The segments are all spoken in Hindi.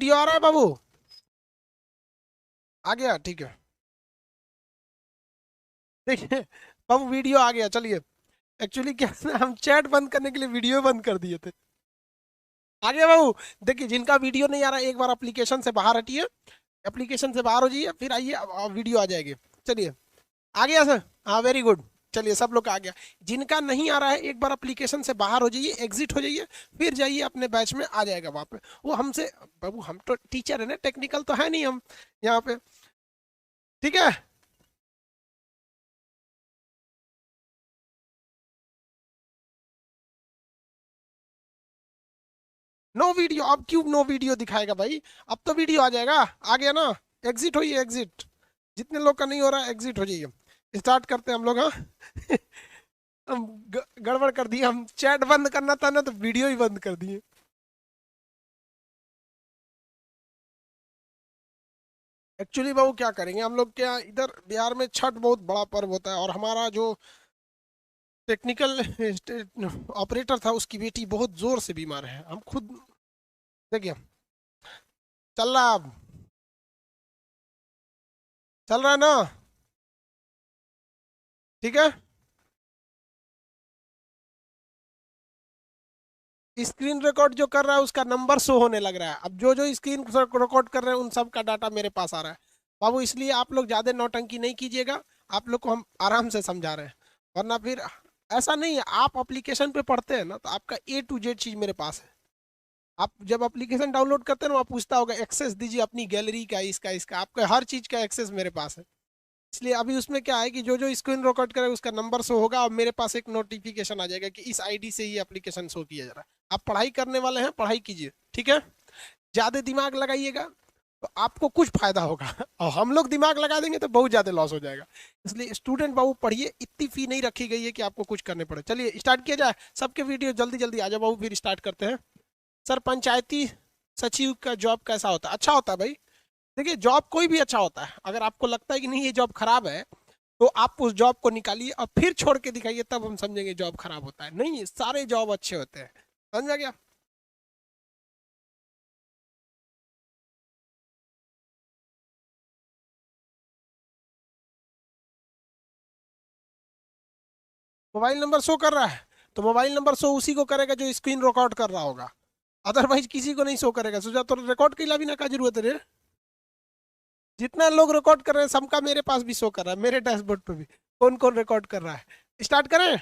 वीडियो आ रहा है बाबू? आ गया, ठीक है। देखिए बाबू, वीडियो आ गया, चलिए। एक्चुअली क्या है ना, हम चैट बंद करने के लिए वीडियो बंद कर दिए थे। आ गया बाबू। देखिए, जिनका वीडियो नहीं आ रहा, एक बार एप्लीकेशन से बाहर हटिए। एप्लीकेशन से बाहर हो जाइए, फिर आइए, अब वीडियो आ जाएगी। चलिए। आ गया सर? हाँ, वेरी गुड। चलिए, सब लोग का आ गया। जिनका नहीं आ रहा है, एक बार एप्लीकेशन से बाहर हो जाइए, एग्जिट हो जाइए। फिर जाइए अपने बैच में, आ जाएगा वहाँ पे। वो हमसे, बाबू हम तो टीचर है ना, टेक्निकल तो है नहीं हम यहाँ पे। ठीक है। No video? अब क्यों नो वीडियो दिखाएगा भाई? अब तो वीडियो आ जाएगा। आ गया ना? एग्जिट होइए, एग्जिट। जितने लोग का नहीं हो रहा है, एग्जिट हो जाइए। स्टार्ट करते हैं हम लोग, हाँ। हम गड़बड़ कर दिए, हम चैट बंद करना था ना, तो वीडियो ही बंद कर दिए। एक्चुअली बाबू क्या करेंगे हम लोग, क्या इधर बिहार में छठ बहुत बड़ा पर्व होता है, और हमारा जो टेक्निकल ऑपरेटर था, उसकी बेटी बहुत जोर से बीमार है। हम खुद, देखिए, चल रहा अब, चल रहा है ना? ठीक है। स्क्रीन रिकॉर्ड जो कर रहा है, उसका नंबर शो होने लग रहा है। अब जो जो स्क्रीन रिकॉर्ड कर रहे हैं, उन सब का डाटा मेरे पास आ रहा है। बाबू, इसलिए आप लोग ज्यादा नौटंकी नहीं कीजिएगा। आप लोग को हम आराम से समझा रहे हैं। वरना फिर ऐसा नहीं है, आप एप्लीकेशन पे पढ़ते हैं ना, तो आपका A to Z चीज मेरे पास है। आप जब एप्लीकेशन डाउनलोड करते हैं ना, वहाँ पूछता होगा एक्सेस दीजिए अपनी गैलरी का, इसका इसका, आपका हर चीज का एक्सेस मेरे पास है। इसलिए अभी उसमें क्या है कि जो जो स्क्रीन रिकॉर्ड करे, उसका नंबर शो होगा, और मेरे पास एक नोटिफिकेशन आ जाएगा कि इस आईडी से ही एप्लीकेशन शो किया जा रहा है। आप पढ़ाई करने वाले हैं, पढ़ाई कीजिए, ठीक है। ज्यादा दिमाग लगाइएगा तो आपको कुछ फायदा होगा। और हम लोग दिमाग लगा देंगे तो बहुत ज्यादा लॉस हो जाएगा। इसलिए स्टूडेंट बाबू, पढ़िए, इतनी फी नहीं रखी गई है कि आपको कुछ करने पड़े। चलिए, स्टार्ट किया जाए। सबके वीडियो जल्दी जल्दी आ जाओ बाबू, फिर स्टार्ट करते हैं। सर, पंचायती सचिव का जॉब कैसा होता है? अच्छा होता है भाई। देखिए, जॉब कोई भी अच्छा होता है। अगर आपको लगता है कि नहीं, ये जॉब खराब है, तो आप उस जॉब को निकालिए और फिर छोड़ के दिखाइए, तब हम समझेंगे जॉब खराब होता है। नहीं, सारे जॉब अच्छे होते हैं। समझ में गया? मोबाइल नंबर शो कर रहा है, तो मोबाइल नंबर शो उसी को करेगा जो स्क्रीन रिकॉर्ड कर रहा होगा। अदरवाइज किसी को नहीं शो करेगा। सोचा तो रिकॉर्ड के अलावा ना का जरूरत है रे। जितना लोग रिकॉर्ड कर रहे हैं, सबका मेरे पास भी शो कर रहा है, मेरे डैशबोर्ड पे भी कौन कौन रिकॉर्ड कर रहा है। स्टार्ट करें?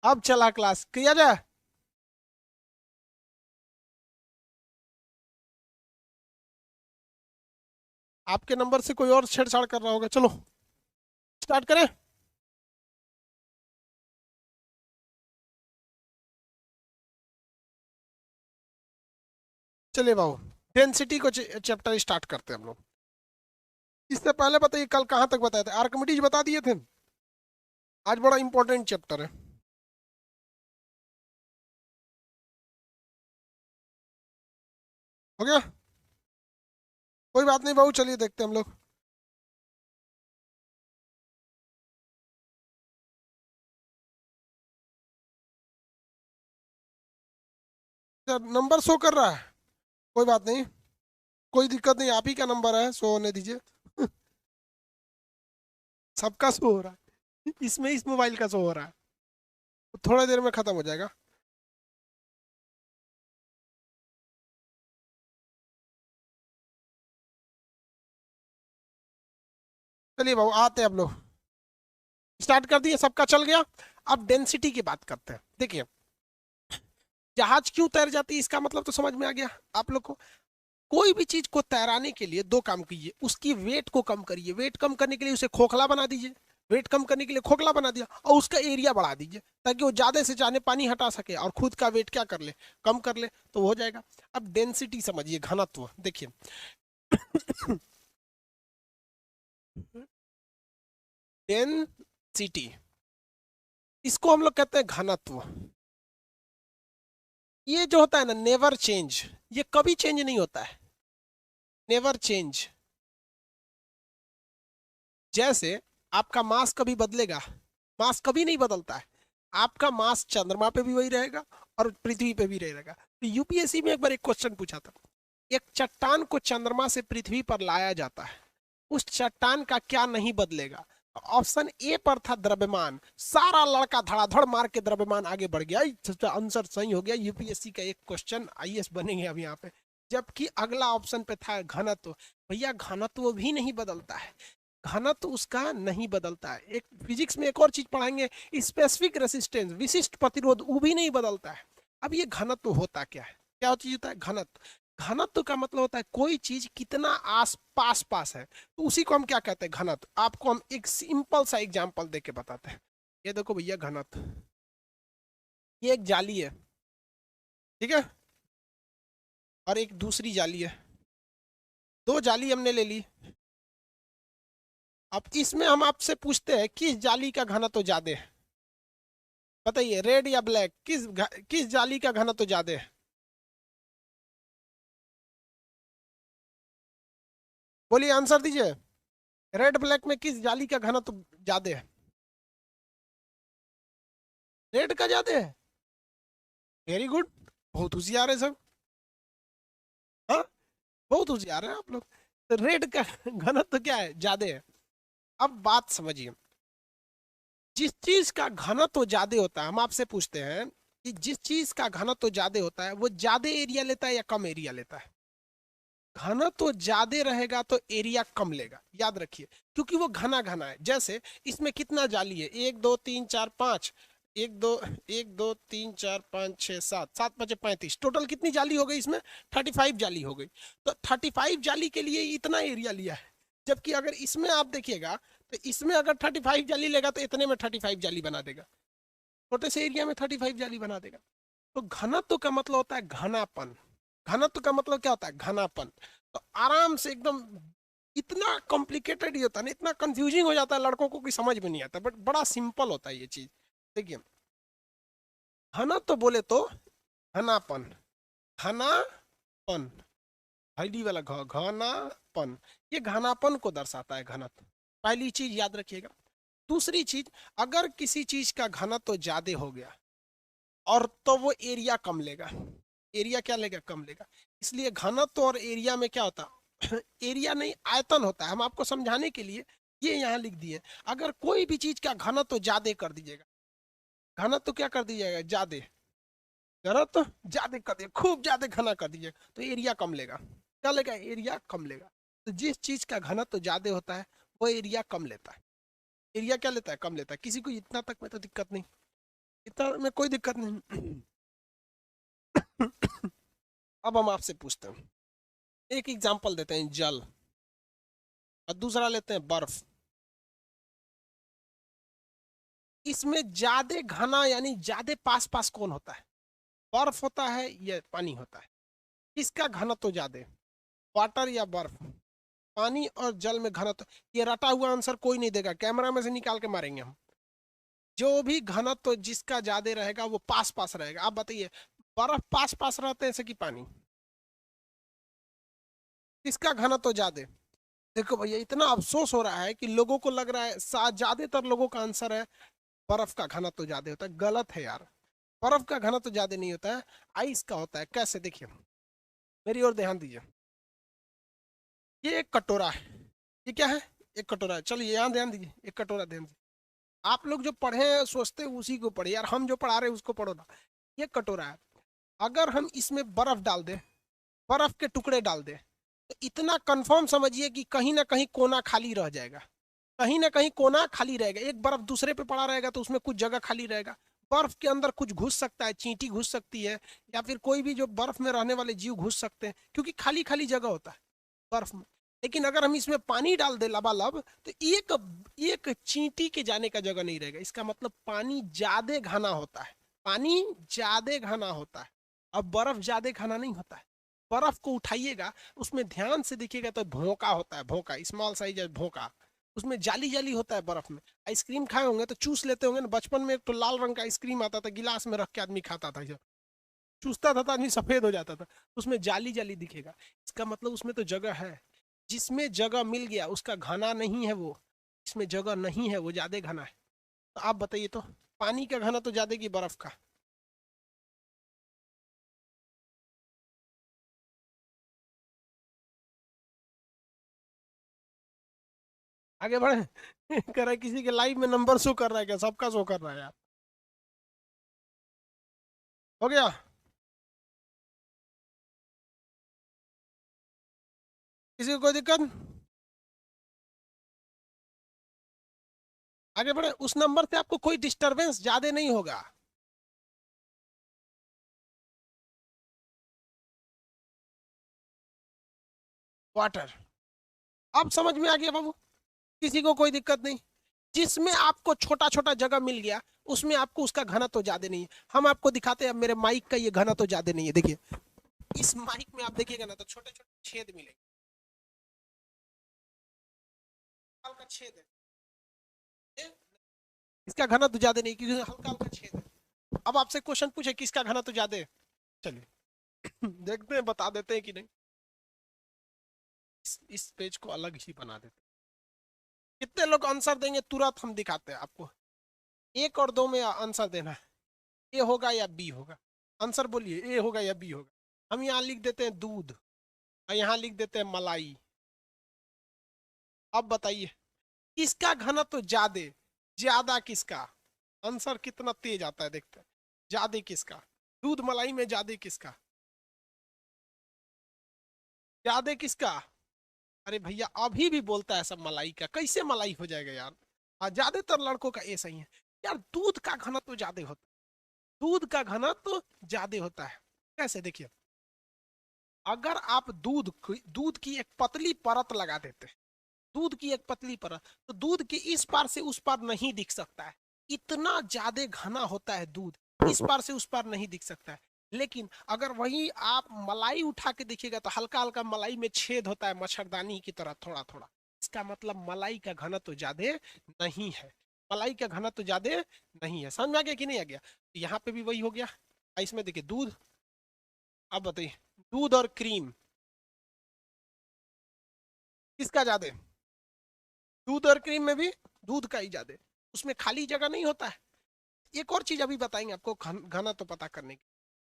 अब चला क्लास, किया जाए। आपके नंबर से कोई और छेड़छाड़ कर रहा होगा। चलो, स्टार्ट करें। चलिए बाबू, डेंसिटी को चैप्टर स्टार्ट करते हैं हम लोग। इससे पहले बताइए, कल कहाँ तक बताए थे? आर्किमिडीज बता दिए थे। आज बड़ा इंपॉर्टेंट चैप्टर है। हो गया? कोई बात नहीं बाबू, चलिए देखते हैं हम लोग। सर, नंबर शो कर रहा है? कोई बात नहीं, कोई दिक्कत नहीं, आप ही का नंबर है, शो होने दीजिए। सबका शो हो रहा है, इसमें इस मोबाइल का शो हो रहा है। तो थोड़ा देर में खत्म हो जाएगा। चलिए बाबू, आते हैं हम लोग। स्टार्ट कर दिए, सबका चल गया। अब डेंसिटी की बात करते हैं। देखिए, जहाज क्यों तैर जाती है, इसका मतलब तो समझ में आ गया आप लोग को। कोई भी चीज को तैराने के लिए दो काम कीजिए। उसकी वेट को कम करिए, वेट कम करने के लिए उसे खोखला बना दीजिए। वेट कम करने के लिए खोखला बना दिया, और उसका एरिया बढ़ा दीजिए, ताकि वो ज्यादा से ज्यादा पानी हटा सके और खुद का वेट क्या कर ले, कम कर ले, तो वो हो जाएगा। अब डेंसिटी समझिए, घनत्व देखिए। डेंसिटी, इसको हम लोग कहते हैं घनत्व। ये जो होता है ना, नेवर चेंज, ये कभी चेंज नहीं होता है। Never change. जैसे आपका मास कभी बदलेगा? मास कभी नहीं बदलता है। आपका मास चंद्रमा पे भी वही रहेगा और पृथ्वी पे भी रहेगा। तो यूपीएससी में एक बार एक क्वेश्चन पूछा था, एक चट्टान को चंद्रमा से पृथ्वी पर लाया जाता है, उस चट्टान का क्या नहीं बदलेगा? ऑप्शन ए पर था द्रव्यमान, सारा लड़का धड़ाधड़ मार के द्रव्यमान आगे बढ़ गया, आंसर सही हो गया, यूपीएससी का एक क्वेश्चन आईएएस बनेंगे अब यहाँ पे। जबकि अगला ऑप्शन पे था घनत्व, भैया घनत्व भी नहीं बदलता है, घनत्व उसका नहीं बदलता है। एक फिजिक्स में एक और चीज पढ़ाएंगे, स्पेसिफिक रेसिस्टेंस, विशिष्ट प्रतिरोध, वो भी नहीं बदलता है। अब ये घनत्व होता क्या है, क्या चीज होता है घनत्व? घनत्व का मतलब होता है कोई चीज कितना आस पास पास है, तो उसी को हम क्या कहते हैं घनत्व। आपको हम एक सिंपल सा एग्जांपल देके बताते हैं। ये देखो भैया घनत्व, ये एक जाली है, ठीक है, और एक दूसरी जाली है, दो जाली हमने ले ली। अब इसमें हम आपसे पूछते हैं किस जाली का घनत्व ज्यादा है, बताइए, रेड या ब्लैक, किस जाली का घनत्व ज्यादा है? बोलिए, आंसर दीजिए, रेड ब्लैक में किस जाली का घनत्व ज्यादा है? रेड का ज्यादा है, वेरी गुड, बहुत होशियार है सब, हाँ, बहुत होशियार है आप लोग। तो रेड का घनत्व क्या है, ज्यादा है। अब बात समझिए, जिस चीज का घनत्व ज्यादा होता है, हम आपसे पूछते हैं कि जिस चीज का घनत्व ज्यादा होता है वो ज्यादा एरिया लेता है या कम एरिया लेता है? घनत्व ज्यादा रहेगा तो एरिया कम लेगा, याद रखिए, क्योंकि वो घना घना है। जैसे इसमें कितना जाली है, 1 2 3 4 5, 1 2 1 2 3 4 5 6 7, 7 5 35, टोटल कितनी जाली हो गई इसमें? 35 जाली हो गई। तो 35 जाली के लिए इतना एरिया लिया है। जबकि अगर इसमें आप देखिएगा, तो इसमें अगर 35 जाली लेगा तो इतने में 35 जाली बना देगा, छोटे से एरिया में 35 जाली बना देगा। तो घनत्व का मतलब होता है घनापन, घनत्व का मतलब क्या होता है घनापन। तो आराम से एकदम, इतना कॉम्प्लिकेटेड ही होता है ना, इतना कंफ्यूजिंग हो जाता है लड़कों को कि समझ में नहीं आता, बट बड़ा सिंपल होता है ये चीज। देखिए, घनत्व बोले तो घनापन, घनापन, हल्दी वाला घनापन, ये घनापन को दर्शाता है घनत्व, पहली चीज याद रखिएगा। दूसरी चीज, अगर किसी चीज का घनत्व ज्यादा हो गया और तो वो एरिया कम लेगा, एरिया क्या लेगा, कम लेगा। इसलिए घनत्व और एरिया में क्या होता है एरिया नहीं, आयतन होता है। हम आपको समझाने के लिए ये यहाँ लिख दिए, अगर कोई भी चीज का घनत्व ज्यादा कर दीजिएगा, घनत्व क्या कर दीजिएगा ज्यादा, घनत्व ज्यादा कर दिए, खूब ज्यादा घना कर दीजिए, तो एरिया कम लेगा, क्या लेगा, एरिया कम लेगा। तो जिस चीज का घनत्व ज्यादा होता है वो एरिया कम लेता है, एरिया क्या लेता है, कम लेता है। किसी को इतना तक में तो दिक्कत नहीं, इतना में कोई दिक्कत नहीं। अब हम आपसे पूछते हैं, एक एग्जांपल देते हैं जल, और दूसरा लेते हैं बर्फ। इसमें ज्यादा घना यानी ज्यादा पास पास कौन होता है, बर्फ होता है या पानी होता है? किसका घनत्व ज्यादा है, वाटर या बर्फ? पानी और जल में घनत्व, ये रटा हुआ आंसर कोई नहीं देगा, कैमरा में से निकाल के मारेंगे हम। जो भी घनत्व जिसका ज्यादा रहेगा वो पास पास रहेगा। आप बताइए, बर्फ पास पास रहते हैं कि पानी, किसका घनत्व ज्यादा? देखो भैया, इतना अफसोस हो रहा है कि लोगों को लग रहा है, ज्यादातर लोगों का आंसर है बर्फ का घनत्व ज्यादा होता है। गलत है यार, बर्फ का घनत्व ज्यादा नहीं होता है, आइस का होता है। कैसे, देखिए, मेरी ओर ध्यान दीजिए, ये एक कटोरा है, ये क्या है, एक कटोरा है। चलिए यहाँ ध्यान दीजिए, एक कटोरा, ध्यान दीजिए। आप लोग जो पढ़े हैं सोचते हैं उसी को पढ़े यार, हम जो पढ़ा रहे हैं उसको पढ़ो ना। ये कटोरा है, अगर हम इसमें बर्फ डाल दें, बर्फ के टुकड़े डाल दें, तो इतना कंफर्म समझिए कि कहीं ना कहीं कोना खाली रह जाएगा, कहीं ना कहीं कोना खाली रहेगा। एक बर्फ दूसरे पे पड़ा रहेगा तो उसमें कुछ जगह खाली रहेगा। बर्फ के अंदर कुछ घुस सकता है, चींटी घुस सकती है, या फिर कोई भी जो बर्फ में रहने वाले जीव घुस सकते हैं, क्योंकि खाली खाली जगह होता है बर्फ में। लेकिन अगर हम इसमें पानी डाल दे लबालब, तो एक एक चींटी के जाने का जगह नहीं रहेगा। इसका मतलब पानी ज्यादा घना होता है, पानी ज्यादा घना होता है। अब बर्फ ज्यादा घना नहीं होता है। बर्फ को उठाइएगा, उसमें ध्यान से देखिएगा तो भोंका होता है, भोंका, स्मॉल साइज भोंका, उसमें जाली जाली होता है बर्फ में। आइसक्रीम खाए होंगे तो चूस लेते होंगे ना, बचपन में एक तो लाल रंग का आइसक्रीम आता था, गिलास में रख के आदमी खाता था, जब चूसता था तो आदमी सफेद हो जाता था, उसमें जाली जाली दिखेगा। इसका मतलब उसमें तो जगह है। जिसमें जगह मिल गया उसका घना नहीं है वो, इसमें जगह नहीं है वो ज्यादा घना है। तो आप बताइए तो, पानी का घनत्व ज्यादा कि बर्फ का? आगे बढ़े। कर रहा है किसी के लाइव में नंबर शो कर रहा है क्या? सबका शो कर रहा है यार। हो गया। किसी को कोई दिक्कत? आगे बढ़े। उस नंबर से आपको कोई डिस्टरबेंस ज्यादा नहीं होगा। वाटर। अब समझ में आ गया बाबू? किसी को कोई दिक्कत नहीं? जिसमें आपको छोटा छोटा जगह मिल गया उसमें आपको उसका घनत्व तो ज्यादा नहीं है। हम आपको दिखाते हैं। अब मेरे माइक का ये घनत्व तो ज्यादा नहीं है। देखिए इस माइक में आप देखिएगा ना तो छोटे छोटे छेद मिलेंगे। हल्का छेद है ये, इसका घनत्व तो ज्यादा नहीं क्योंकि हल्का हल्का छेद है। अब आपसे क्वेश्चन पूछे किसका घनत्व तो ज्यादा है? चलिए देखते हैं बता देते हैं कि नहीं। इस पेज को अलग ही बना देते हैं। कितने लोग आंसर देंगे तुरंत हम दिखाते हैं आपको। एक और दो में आंसर देना है। ए होगा या बी होगा? आंसर बोलिए। ए होगा या बी होगा? हम यहाँ लिख देते हैं दूध और यहाँ लिख देते हैं मलाई। अब बताइए किसका घनत्व तो ज्यादा? ज्यादा किसका? आंसर कितना तेज आता है देखते हैं। ज्यादा किसका? दूध मलाई में ज्यादा किसका? ज्यादा किसका? अरे भैया अभी भी बोलता है सब मलाई का। कैसे मलाई हो जाएगा यार? हाँ ज्यादातर लड़कों का ये सही है। यार दूध का घनत्व ज्यादा होता है। दूध का घनत्व ज्यादा होता है। कैसे देखिए। अगर आप दूध की एक पतली परत लगा देते हैं। दूध की एक पतली परत तो दूध के इस पार से उस पार नहीं दिख सकता है। इतना ज्यादा घना होता है दूध। इस पार से उस पार नहीं दिख सकता है। लेकिन अगर वही आप मलाई उठा के देखिएगा तो हल्का हल्का मलाई में छेद होता है मच्छरदानी की तरह थोड़ा थोड़ा। इसका मतलब मलाई का घनत्व तो ज्यादा नहीं है। मलाई का घनत्व तो ज्यादा नहीं है। समझ में आ गया कि नहीं आ गया? यहाँ पे भी वही हो गया। इसमें देखिए दूध। अब बताइए दूध और क्रीम किसका ज्यादा? दूध और क्रीम में भी दूध का ही ज्यादा। उसमें खाली जगह नहीं होता है। एक और चीज अभी बताएंगे आपको घना तो पता करने की।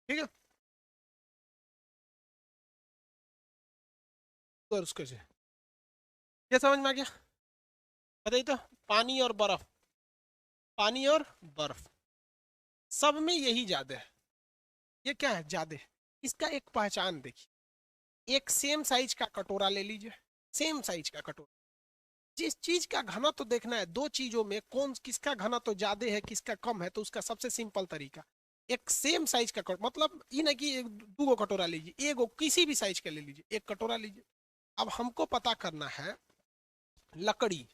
ठीक है। तो उसको से ये समझ में आ गया? बताइए तो। पानी और बर्फ। पानी और बर्फ सब में यही ज्यादा है। ये क्या है ज्यादा? इसका एक पहचान देखिए। एक सेम साइज का कटोरा ले लीजिए। सेम साइज का कटोरा। जिस चीज का घना तो देखना है दो चीजों में कौन किसका घना तो ज्यादा है किसका कम है तो उसका सबसे सिंपल तरीका एक सेम साइज का मतलब ये ना कि एक दो गो कटोरा लीजिए। एक गो किसी भी साइज का ले लीजिए। एक कटोरा लीजिए। अब हमको पता करना है लकड़ी।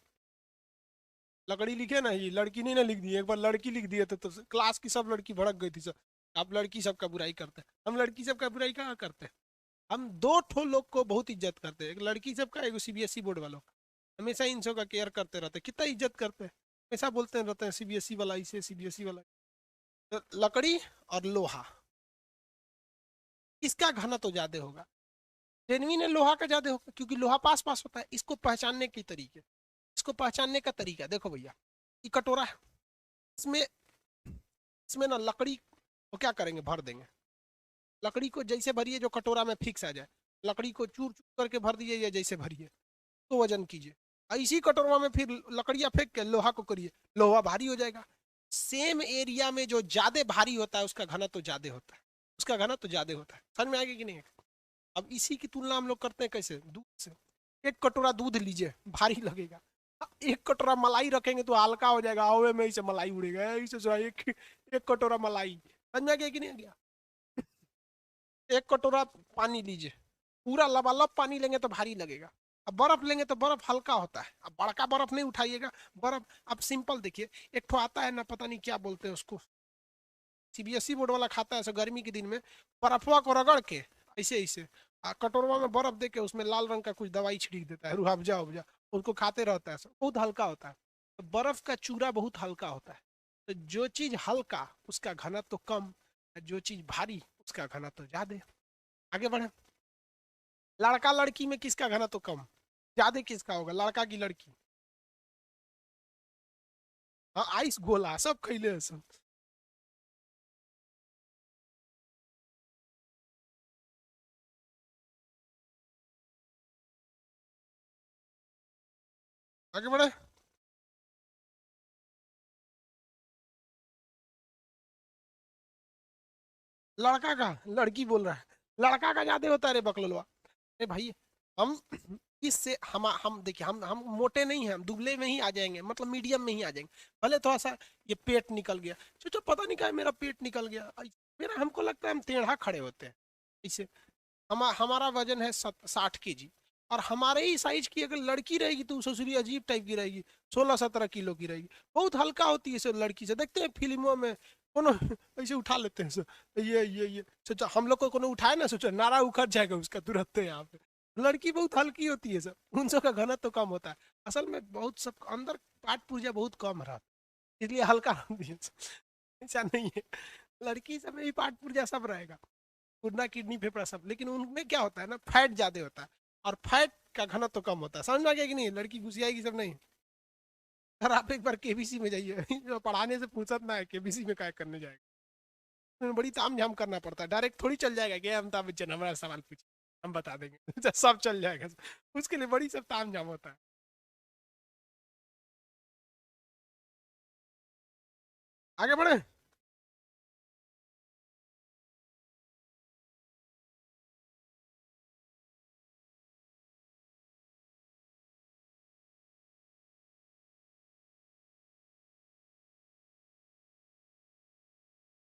लकड़ी लिखे ना ये लड़की नहीं ना लिख दी। एक बार लड़की लिख दिए तो क्लास की सब लड़की भड़क गई थी सर। आप लड़की सबका बुराई करते हैं। हम लड़की सबका बुराई कहाँ करते हैं? हम दो ठो लोग को बहुत इज्जत करते हैं। एक लड़की सबका एक सीबीएसई बोर्ड वालों का। हमेशा इन सब का केयर करते रहते हैं। कितना इज्जत करते हैं। हमेशा बोलते रहते हैं सीबीएसई वाला इसे सीबीएसई वाला। तो लकड़ी और लोहा इसका घना तो ज्यादा होगा। जेनविन है लोहा का ज्यादा होगा क्योंकि लोहा पास पास होता है। इसको पहचानने के तरीके। इसको पहचानने का तरीका देखो भैया। ये कटोरा है। इसमें इसमें ना लकड़ी को क्या करेंगे भर देंगे। लकड़ी को जैसे भरिए जो कटोरा में फिक्स आ जाए। लकड़ी को चूर चूर करके भर दीजिए या जैसे भरिए तो वजन कीजिए। इसी कटोरा में फिर लकड़ियां फेंक के लोहा को करिए। लोहा भारी हो जाएगा। सेम एरिया में जो ज्यादा भारी होता है उसका घना तो ज्यादा होता है। उसका घना तो ज्यादा होता है। समझ में आएगा कि नहीं? अब इसी की तुलना हम लोग करते हैं कैसे दूध से। एक कटोरा दूध लीजिए भारी लगेगा। एक कटोरा मलाई रखेंगे तो हल्का हो जाएगा। हवे में से मलाई उड़ेगा ऐसे जो एक कटोरा मलाई। समझ में आ गया कि नहीं आ गया? एक कटोरा पानी लीजिए। पूरा लबालब पानी लेंगे तो भारी लगेगा। अब बर्फ लेंगे तो बर्फ हल्का होता है। अब बड़का बर्फ नहीं उठाइएगा। बर्फ अब सिंपल देखिए। एक ठो आता है ना पता नहीं क्या बोलते हैं उसको। सीबीएसई बोर्ड वाला खाता है ऐसे गर्मी के दिन में। बर्फवा को रगड़ के ऐसे ऐसे कटोरवा में बर्फ दे के उसमें लाल रंग का कुछ दवाई छिड़क देता है रूह अफ़ज़ा उफ़ज़ा। उसको खाते रहता है। बहुत हल्का होता है। तो बर्फ का चूरा बहुत हल्का होता है। तो जो चीज हल्का उसका घनत्व तो कम। जो चीज भारी उसका घनत्व तो ज्यादा। आगे बढ़े। लड़का लड़की में किसका घनत्व तो कम? ज्यादा किसका होगा? लड़का की लड़की? हाँ आइस गोला सब खैले हैं सब। आगे बढ़े। लड़का का लड़की बोल रहा है, लड़का का ज्यादा होता है रे बकलोलवा। अरे भाई हम इससे हम देखिए, हम मोटे नहीं हैं, हम दुबले में ही आ जाएंगे, मतलब मीडियम में ही आ जाएंगे। भले थोड़ा सा ये पेट निकल गया, सोचो पता नहीं क्या मेरा पेट निकल गया, मेरा हमको लगता है हम टेढ़ा खड़े होते हैं इससे। हमारा वजन है 60 kg, और हमारे ही साइज की अगर लड़की रहेगी तो ससुरी अजीब टाइप की रहेगी, 16-17 किलो की रहेगी। बहुत हल्का होती है सब लड़की से, देखते हैं फिल्मों में कोनो ऐसे उठा लेते हैं सब। ये सोचा हम लोग को कोनो उठाए ना, सोचो नारा उखड़ जाएगा उसका तुरंत यहाँ पे। लड़की बहुत हल्की होती है सब, उन सब का घनत्व तो कम होता है। असल में बहुत सब अंदर पाठ पूजा बहुत कम रहा, इसलिए हल्का होती है सब। ऐसा नहीं है, लड़की सब में भी पाठ पूजा सब रहेगा, गुर्दा किडनी फेफड़ा सब, लेकिन उनमें क्या होता है ना, फैट ज्यादा होता है, और फैट का घनत्व तो कम होता है। समझ में आ गया कि नहीं, लड़की घुस आएगी सब नहीं। सर आप एक बार केबीसी में जाइए जो पढ़ाने से फुर्सत ना है, केबीसी में क्या करने जाएगा, उसमें बड़ी ताम झाम करना पड़ता है, डायरेक्ट थोड़ी चल जाएगा कि अमिताभ बच्चन हमारा सवाल पूछे हम बता देंगे सब चल जाएगा, उसके लिए बड़ी सब ताम झाम होता है। आगे बढ़े।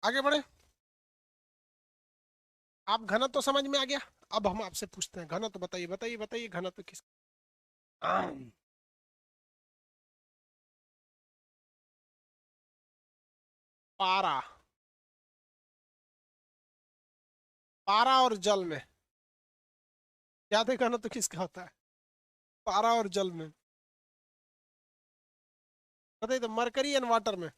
आगे बढ़े। आप घनत्व तो समझ में आ गया। अब हम आपसे पूछते हैं घनत्व, बताइए बताइए बताइए घनत्व किस। पारा। पारा और जल में क्या देखा ना, तो किसका होता है, पारा और जल में। बताइए तो, मरकरी एंड वाटर में।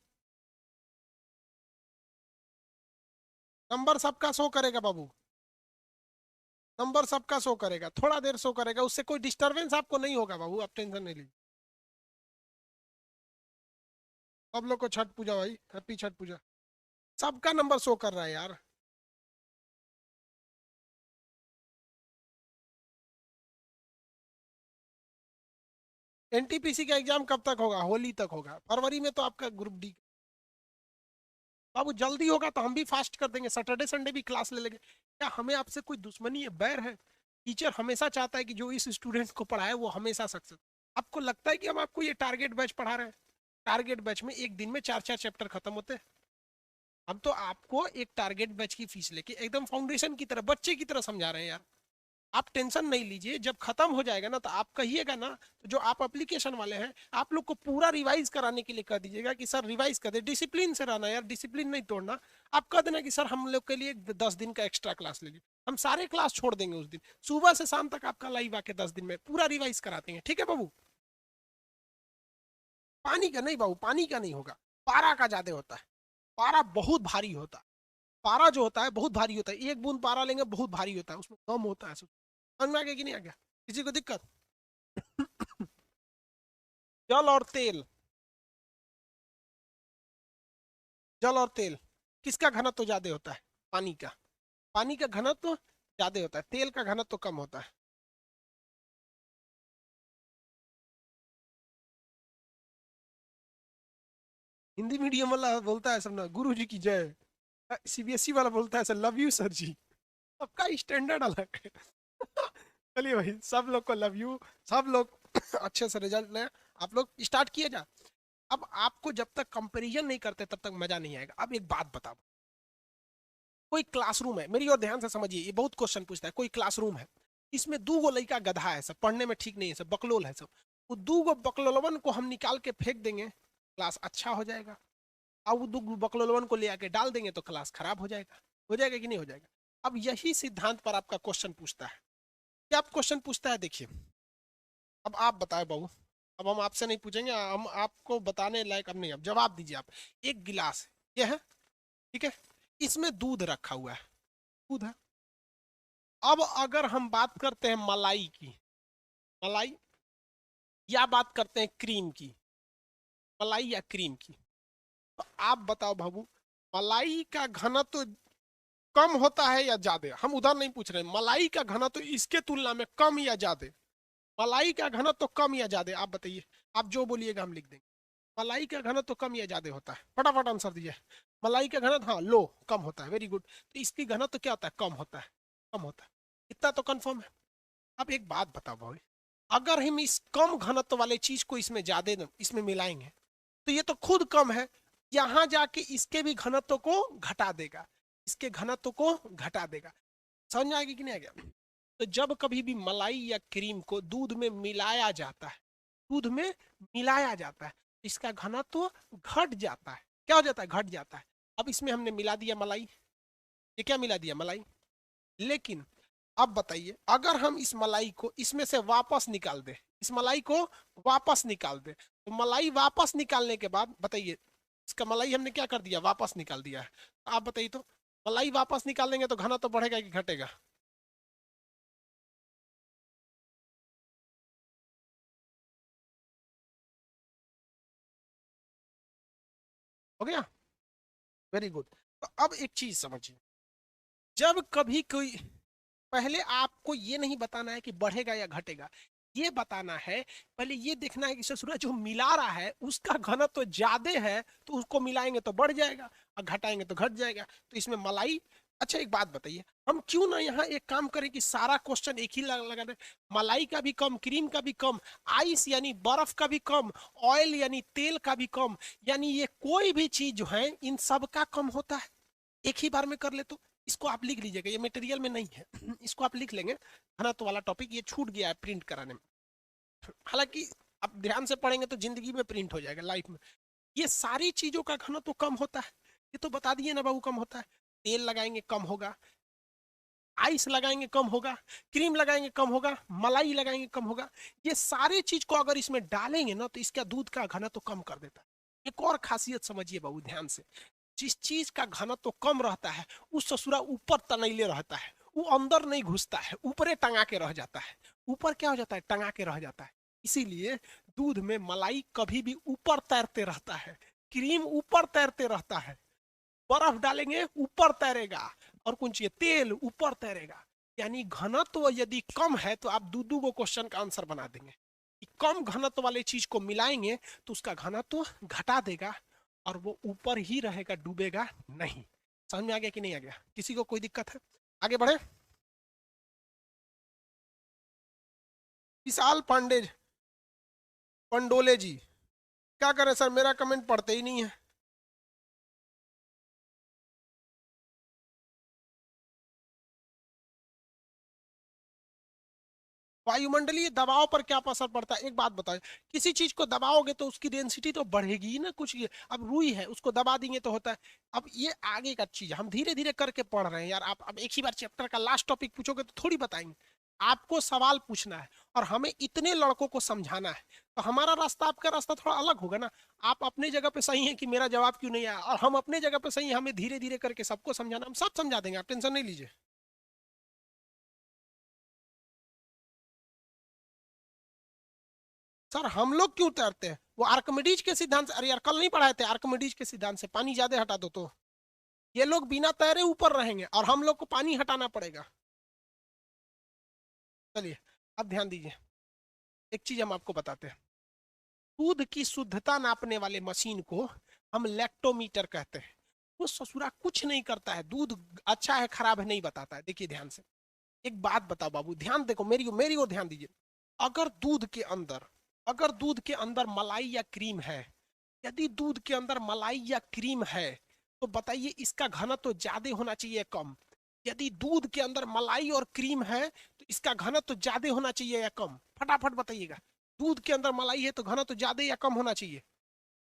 नंबर सबका शो करेगा बाबू, नंबर सबका शो करेगा, थोड़ा देर शो करेगा, उससे कोई डिस्टरबेंस आपको नहीं होगा बाबू, आप टेंशन नहीं लीजिए। सब लोग को छठ पूजा भाई, हैप्पी छठ पूजा। सबका नंबर शो कर रहा है यार। एनटीपीसी का एग्जाम कब तक होगा, होली तक होगा, फरवरी में तो आपका ग्रुप डी। बाबू जल्दी होगा तो हम भी फास्ट कर देंगे, सैटरडे संडे भी क्लास ले लेंगे। क्या हमें आपसे कोई दुश्मनी है, बैर है? टीचर हमेशा चाहता है कि जो इस स्टूडेंट को पढ़ाए वो हमेशा सक्सेस। आपको लगता है कि हम आपको ये टारगेट बैच पढ़ा रहे हैं? टारगेट बैच में एक दिन में 4-4 चैप्टर खत्म होते हैं। हम तो आपको एक टारगेट बैच की फीस लेके एकदम फाउंडेशन की तरह, बच्चे की तरह समझा रहे हैं यार। आप टेंशन नहीं लीजिए, जब खत्म हो जाएगा ना तो आप कहिएगा ना, तो जो आप एप्लीकेशन वाले हैं आप लोग को पूरा रिवाइज कराने के लिए कह दीजिएगा कि सर रिवाइज कर दे, डिसिप्लिन से रहना यार, डिसिप्लिन नहीं तोड़ना। आप कह देना कि सर हम लोग के लिए 10 दिन का एक्स्ट्रा क्लास ले लीजिए, हम सारे क्लास छोड़ देंगे उस दिन, सुबह से शाम तक आपका लाइव आके 10 दिन में पूरा रिवाइज कराते हैं, ठीक है बाबू? पानी का नहीं बाबू, पानी का नहीं होगा, पारा का ज्यादा होता है। पारा बहुत भारी होता है, पारा जो होता है बहुत भारी होता है, एक बूंद पारा लेंगे बहुत भारी होता है, उसमें दम होता है। समझ में आ गया कि नहीं आ गया, किसी को दिक्कत? जल और तेल, जल और तेल किसका घनत्व ज्यादा होता है? पानी का। पानी का घनत्व ज्यादा होता है, तेल का घनत्व कम होता है। हिंदी मीडियम वाला बोलता है सब ना गुरु जी की जय, सीबीएसई वाला बोलता है सर लव यू सर जी। सबका स्टैंडर्ड अलग है। चलिए भाई, सब लोग को लव यू, सब लोग अच्छे से रिजल्ट लें। आप लोग स्टार्ट किए जा। अब आपको जब तक कंपैरिजन नहीं करते तब तक मजा नहीं आएगा। अब एक बात बताओ, कोई क्लासरूम है, मेरी और ध्यान से समझिए, ये बहुत क्वेश्चन पूछता है। कोई क्लासरूम है, इसमें 2 गो लड़का गधा है, सब पढ़ने में ठीक नहीं है, सब बकलोल है सब। वो 2 गो बकलोलवन को हम निकाल के फेंक देंगे, क्लास अच्छा हो जाएगा। अब वो 2 गो बकलोलवन को ले आके डाल देंगे तो क्लास खराब हो जाएगा। हो जाएगा कि नहीं हो जाएगा? अब यही सिद्धांत पर आपका क्वेश्चन पूछता है। क्या आप क्वेश्चन पूछता है, देखिए। अब आप बताए बाबू, अब हम आपसे नहीं पूछेंगे, हम आपको बताने लायक अब नहीं, अब जवाब दीजिए आप। एक गिलास ये है, ठीक है, इसमें दूध रखा हुआ है, दूध है। अब अगर हम बात करते हैं मलाई की, मलाई, या बात करते हैं क्रीम की, मलाई या क्रीम की, तो आप बताओ बाबू, मलाई का घनत्व कम होता है या ज्यादा? हम उधर नहीं पूछ रहे, मलाई का घनत्व इसके तुलना में कम या ज्यादा? मलाई का घनत्व कम या ज्यादा, आप बताइए। आप जो बोलिएगा हम लिख देंगे। मलाई का घनत्व कम या ज्यादा होता है? फटाफट आंसर दीजिए। मलाई का घनत्व, हाँ, लो, कम होता है, वेरी गुड। तो इसकी घनत्व क्या होता है? कम होता है, कम होता है। इतना तो कंफर्म है। अब एक बात बताओ भाई, अगर हम इस कम घनत्व वाले चीज को इसमें ज्यादा इसमें मिलाएंगे, तो ये तो खुद कम है, यहां जाके इसके भी घनत्व को घटा देगा, इसके घनत्व को घटा देगा। समझ में आएगी कि नहीं आ गया? तो जब कभी भी मलाई या क्रीम को दूध में मिलाया जाता है, दूध में मिलाया जाता है, इसका घनत्व घट जाता है। क्या हो जाता है? घट जाता है। अब इसमें हमने मिला दिया मलाई, ये क्या मिला दिया? मलाई। लेकिन अब बताइए, अगर हम इस मलाई को इसमें से वापस निकाल दे, इस मलाई को वापस निकाल दे, तो मलाई वापस निकालने के बाद बताइए, इसका मलाई हमने क्या कर दिया? वापस निकाल दिया है। आप बताइए तो, मलाई वापस निकाल देंगे तो घनत्व बढ़ेगा कि घटेगा? हो गया, वेरी गुड। तो अब एक चीज समझिए, जब कभी कोई, पहले आपको ये नहीं बताना है कि बढ़ेगा या घटेगा, ये बताना है, पहले ये देखना है कि ससुरा जो मिला रहा है उसका घनत्व तो ज्यादा है, तो उसको मिलाएंगे तो बढ़ जाएगा और घटाएंगे तो घट जाएगा। तो इसमें मलाई, अच्छा एक बात बताइए, हम क्यों ना यहाँ एक काम करें कि सारा क्वेश्चन एक ही लगा दें, मलाई का भी कम, क्रीम का भी कम, आइस यानी बर्फ का भी कम, ऑयल यानी तेल का भी कम, यानी ये कोई भी चीज जो है इन सब का कम होता है। एक ही बार में कर ले तो इसको आप लिख लीजिएगा, ये मटेरियल में नहीं है, इसको आप लिख लेंगे। घनत्व वाला टॉपिक ये छूट गया है प्रिंट कराने में, हालांकि आप ध्यान से पढ़ेंगे तो जिंदगी में प्रिंट हो जाएगा, लाइफ में। ये सारी चीजों का घनत्व कम होता है, ये तो बता दिए ना बाबू, कम होता है। तेल लगाएंगे कम होगा, आइस लगाएंगे कम होगा, क्रीम लगाएंगे कम होगा, मलाई लगाएंगे कम होगा। ये सारे चीज को अगर इसमें डालेंगे ना, तो इसका दूध का घनत्व कम कर देता है। एक और खासियत समझिए बाबू ध्यान से, जिस चीज का घनत्व कम रहता है उस ससुरा ऊपर तनैले रहता है, वो अंदर नहीं घुसता है, ऊपरे टंगा के रह जाता है। ऊपर क्या हो जाता है? टंगा के रह जाता है। इसीलिए दूध में मलाई कभी भी ऊपर तैरते रहता है, क्रीम ऊपर तैरते रहता है, बर्फ डालेंगे ऊपर तैरेगा, और कौन चाहिए? तेल ऊपर तैरेगा। यानी घनत्व यदि कम है तो आप दो दो को क्वेश्चन का आंसर बना देंगे कि कम घनत्व वाले चीज को मिलाएंगे तो उसका घनत्व घटा देगा और वो ऊपर ही रहेगा, डूबेगा नहीं। समझ में आ गया कि नहीं आ गया? किसी को कोई दिक्कत है? आगे बढ़े। विशाल पांडे, पंडोले जी, क्या करें सर, मेरा कमेंट पढ़ते ही नहीं है। वायुमंडलीय दबाव पर क्या असर पड़ता है? एक बात बताओ, किसी चीज को दबाओगे तो उसकी डेंसिटी तो बढ़ेगी ही ना कुछ। ये अब रुई है, उसको दबा देंगे तो होता है। अब ये आगे का चीज हम धीरे धीरे करके पढ़ रहे हैं यार। आप अब एक ही बार चैप्टर का लास्ट टॉपिक पूछोगे तो थोड़ी बताएंगे। आपको सवाल पूछना है और हमें इतने लड़कों को समझाना है, तो हमारा रास्ता आपका रास्ता थोड़ा अलग होगा ना। आप अपने जगह पे सही है कि मेरा जवाब क्यों नहीं आया, और हम अपने जगह पे सही है, हमें धीरे धीरे करके सबको समझाना, हम सब समझा देंगे, आप टेंशन नहीं लीजिए। सर हम लोग क्यों तैरते हैं? वो आर्कमिडीज के सिद्धांत से, अरे यार कल नहीं पढ़ाए थे? आर्कमिडीज के सिद्धांत से पानी ज्यादा हटा दो तो ये लोग बिना तैरे ऊपर रहेंगे और हम लोग को पानी हटाना पड़ेगा। चलिए, अब ध्यान दीजिए, एक चीज हम आपको बताते हैं। दूध की शुद्धता नापने वाले मशीन को हम लैक्टोमीटर कहते हैं। वो ससुरा कुछ नहीं करता है, दूध अच्छा है खराब है नहीं बताता है। देखिए ध्यान से, एक बात बताओ बाबू, ध्यान देखो, मेरी मेरी ओर ध्यान दीजिए। अगर दूध के अंदर, अगर दूध के अंदर मलाई या क्रीम है, यदि दूध के अंदर मलाई या क्रीम है, तो बताइए इसका घनत्व तो ज्यादा होना चाहिए या कम? यदि दूध के अंदर मलाई और क्रीम है तो इसका घनत्व तो ज्यादा होना चाहिए या कम? फटाफट बताइएगा। दूध के अंदर मलाई है तो घनत्व तो ज्यादा या कम होना चाहिए?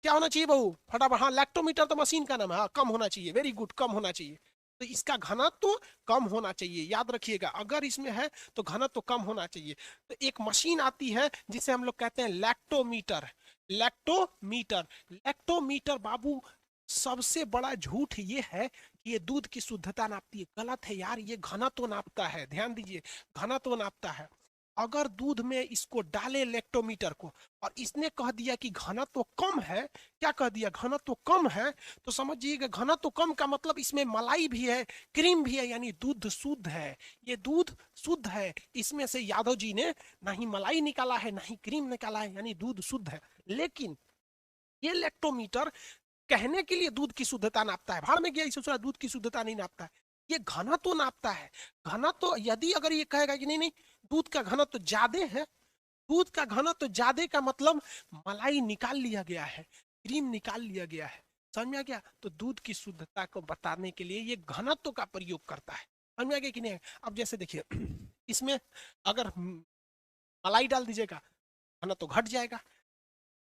क्या होना चाहिए बहू? फटाफट, हाँ, लैक्टोमीटर तो मशीन का नाम है, हाँ, कम होना चाहिए, वेरी गुड, कम होना चाहिए। तो इसका घनत्व तो कम होना चाहिए, याद रखिएगा, अगर इसमें है तो घनत्व तो कम होना चाहिए। तो एक मशीन आती है जिसे हम लोग कहते हैं लैक्टोमीटर। लैक्टोमीटर, लैक्टोमीटर बाबू सबसे बड़ा झूठ ये है कि ये दूध की शुद्धता नापती है। गलत है यार, ये घनत्व नापता है, ध्यान दीजिए, घनत्व नापता है। अगर दूध में इसको डाले लेक्टोमीटर को और इसने कह दिया कि घनत्व तो कम है, क्या कह दिया, घनत्व तो कम है, तो समझिएगा घनत्व तो कम का मतलब इसमें मलाई भी है, क्रीम भी है, यानी दूध शुद्ध है, ये दूध शुद्ध है। इसमें से यादव जी ने ना ही मलाई निकाला है ना ही क्रीम निकाला है, यानी दूध शुद्ध है। लेकिन ये लेक्टोमीटर कहने के लिए दूध की शुद्धता नापता है, भाड़ में गया इसे दूध की शुद्धता नहीं नापता है, ये घनत्व नापता है। घनत्व यदि अगर ये कहेगा कि नहीं नहीं दूध का घनत्व ज्यादा है, दूध का घनत्व ज्यादा का मतलब मलाई निकाल लिया गया है, क्रीम निकाल लिया गया है, समझ में आ गया। तो दूध की शुद्धता को बताने के लिए ये घनत्व का प्रयोग करता है, समझ में आ गया कि नहीं। अब जैसे देखिए इसमें अगर मलाई डाल दीजिएगा घनत्व घट जाएगा,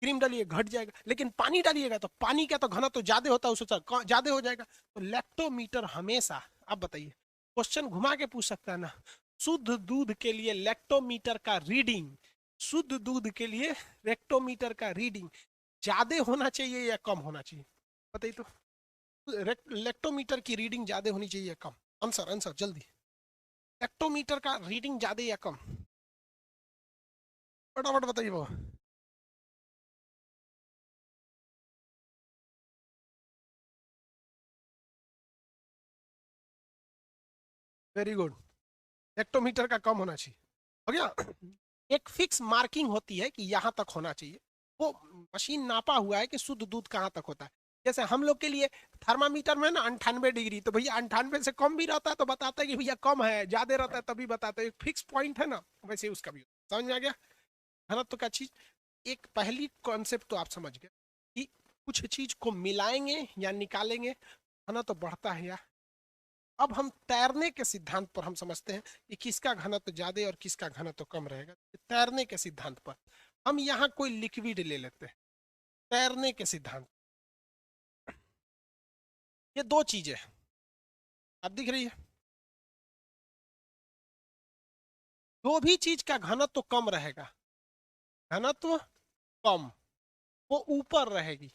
क्रीम डालिए घट जाएगा, लेकिन पानी डालिएगा तो पानी का तो घनत्व तो ज्यादा होता है, उससे ज्यादा हो जाएगा। तो लैक्टोमीटर हमेशा, आप बताइए क्वेश्चन घुमा के पूछ सकता है ना, शुद्ध दूध के लिए लैक्टोमीटर का रीडिंग, शुद्ध दूध के लिए लैक्टोमीटर का रीडिंग ज्यादा होना चाहिए या कम होना चाहिए, बताइए तो। लैक्टोमीटर की रीडिंग ज्यादा होनी चाहिए या कम, आंसर आंसर जल्दी। लैक्टोमीटर का रीडिंग ज्यादा या कम, फटाफट बताइए वो। वेरी गुड, लेक्टोमीटर का कम होना चाहिए, हो गया। एक फिक्स मार्किंग होती है कि यहाँ तक होना चाहिए, वो मशीन नापा हुआ है कि शुद्ध दूध कहाँ तक होता है। जैसे हम लोग के लिए थर्मामीटर में ना 98 डिग्री, तो भैया 98 से कम भी रहता है तो बताता है कि भैया कम है, ज्यादा रहता है तभी बताता है, एक फिक्स पॉइंट है ना, वैसे उसका भी समझ में आ गया घनत्व का चीज। एक पहली कॉन्सेप्ट तो आप समझ गए कि कुछ चीज को मिलाएंगे या निकालेंगे घनत्व तो बढ़ता है या। अब हम तैरने के सिद्धांत पर हम समझते हैं कि किसका घनत्व ज्यादा और किसका घनत्व कम रहेगा। तैरने के सिद्धांत पर हम यहाँ कोई लिक्विड ले लेते हैं, तैरने के सिद्धांत, ये दो चीजें अब दिख रही है, जो भी चीज का घनत्व कम रहेगा, घनत्व कम, वो ऊपर रहेगी,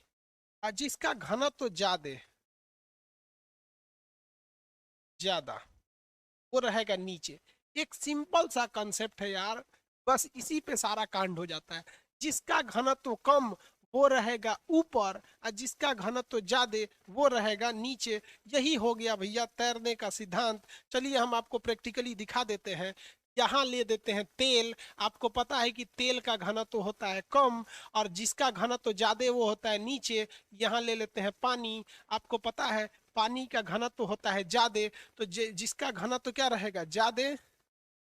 और जिसका घनत्व ज्यादा ज्यादा वो रहेगा नीचे। एक सिंपल सा कंसेप्ट है यार, बस इसी पे सारा कांड हो जाता है। जिसका घनत्व कम वो रहेगा ऊपर और जिसका घनत्व ज्यादा वो रहेगा नीचे। यही हो गया भैया तैरने का सिद्धांत। चलिए हम आपको प्रैक्टिकली दिखा देते हैं। यहाँ ले देते हैं तेल, आपको पता है कि तेल का घनत्व होता है कम और जिसका घनत्व ज्यादा वो होता है नीचे। यहाँ ले लेते हैं पानी, आपको पता है पानी का घनत्व होता है ज्यादा, तो जिसका घनत्व क्या रहेगा ज्यादा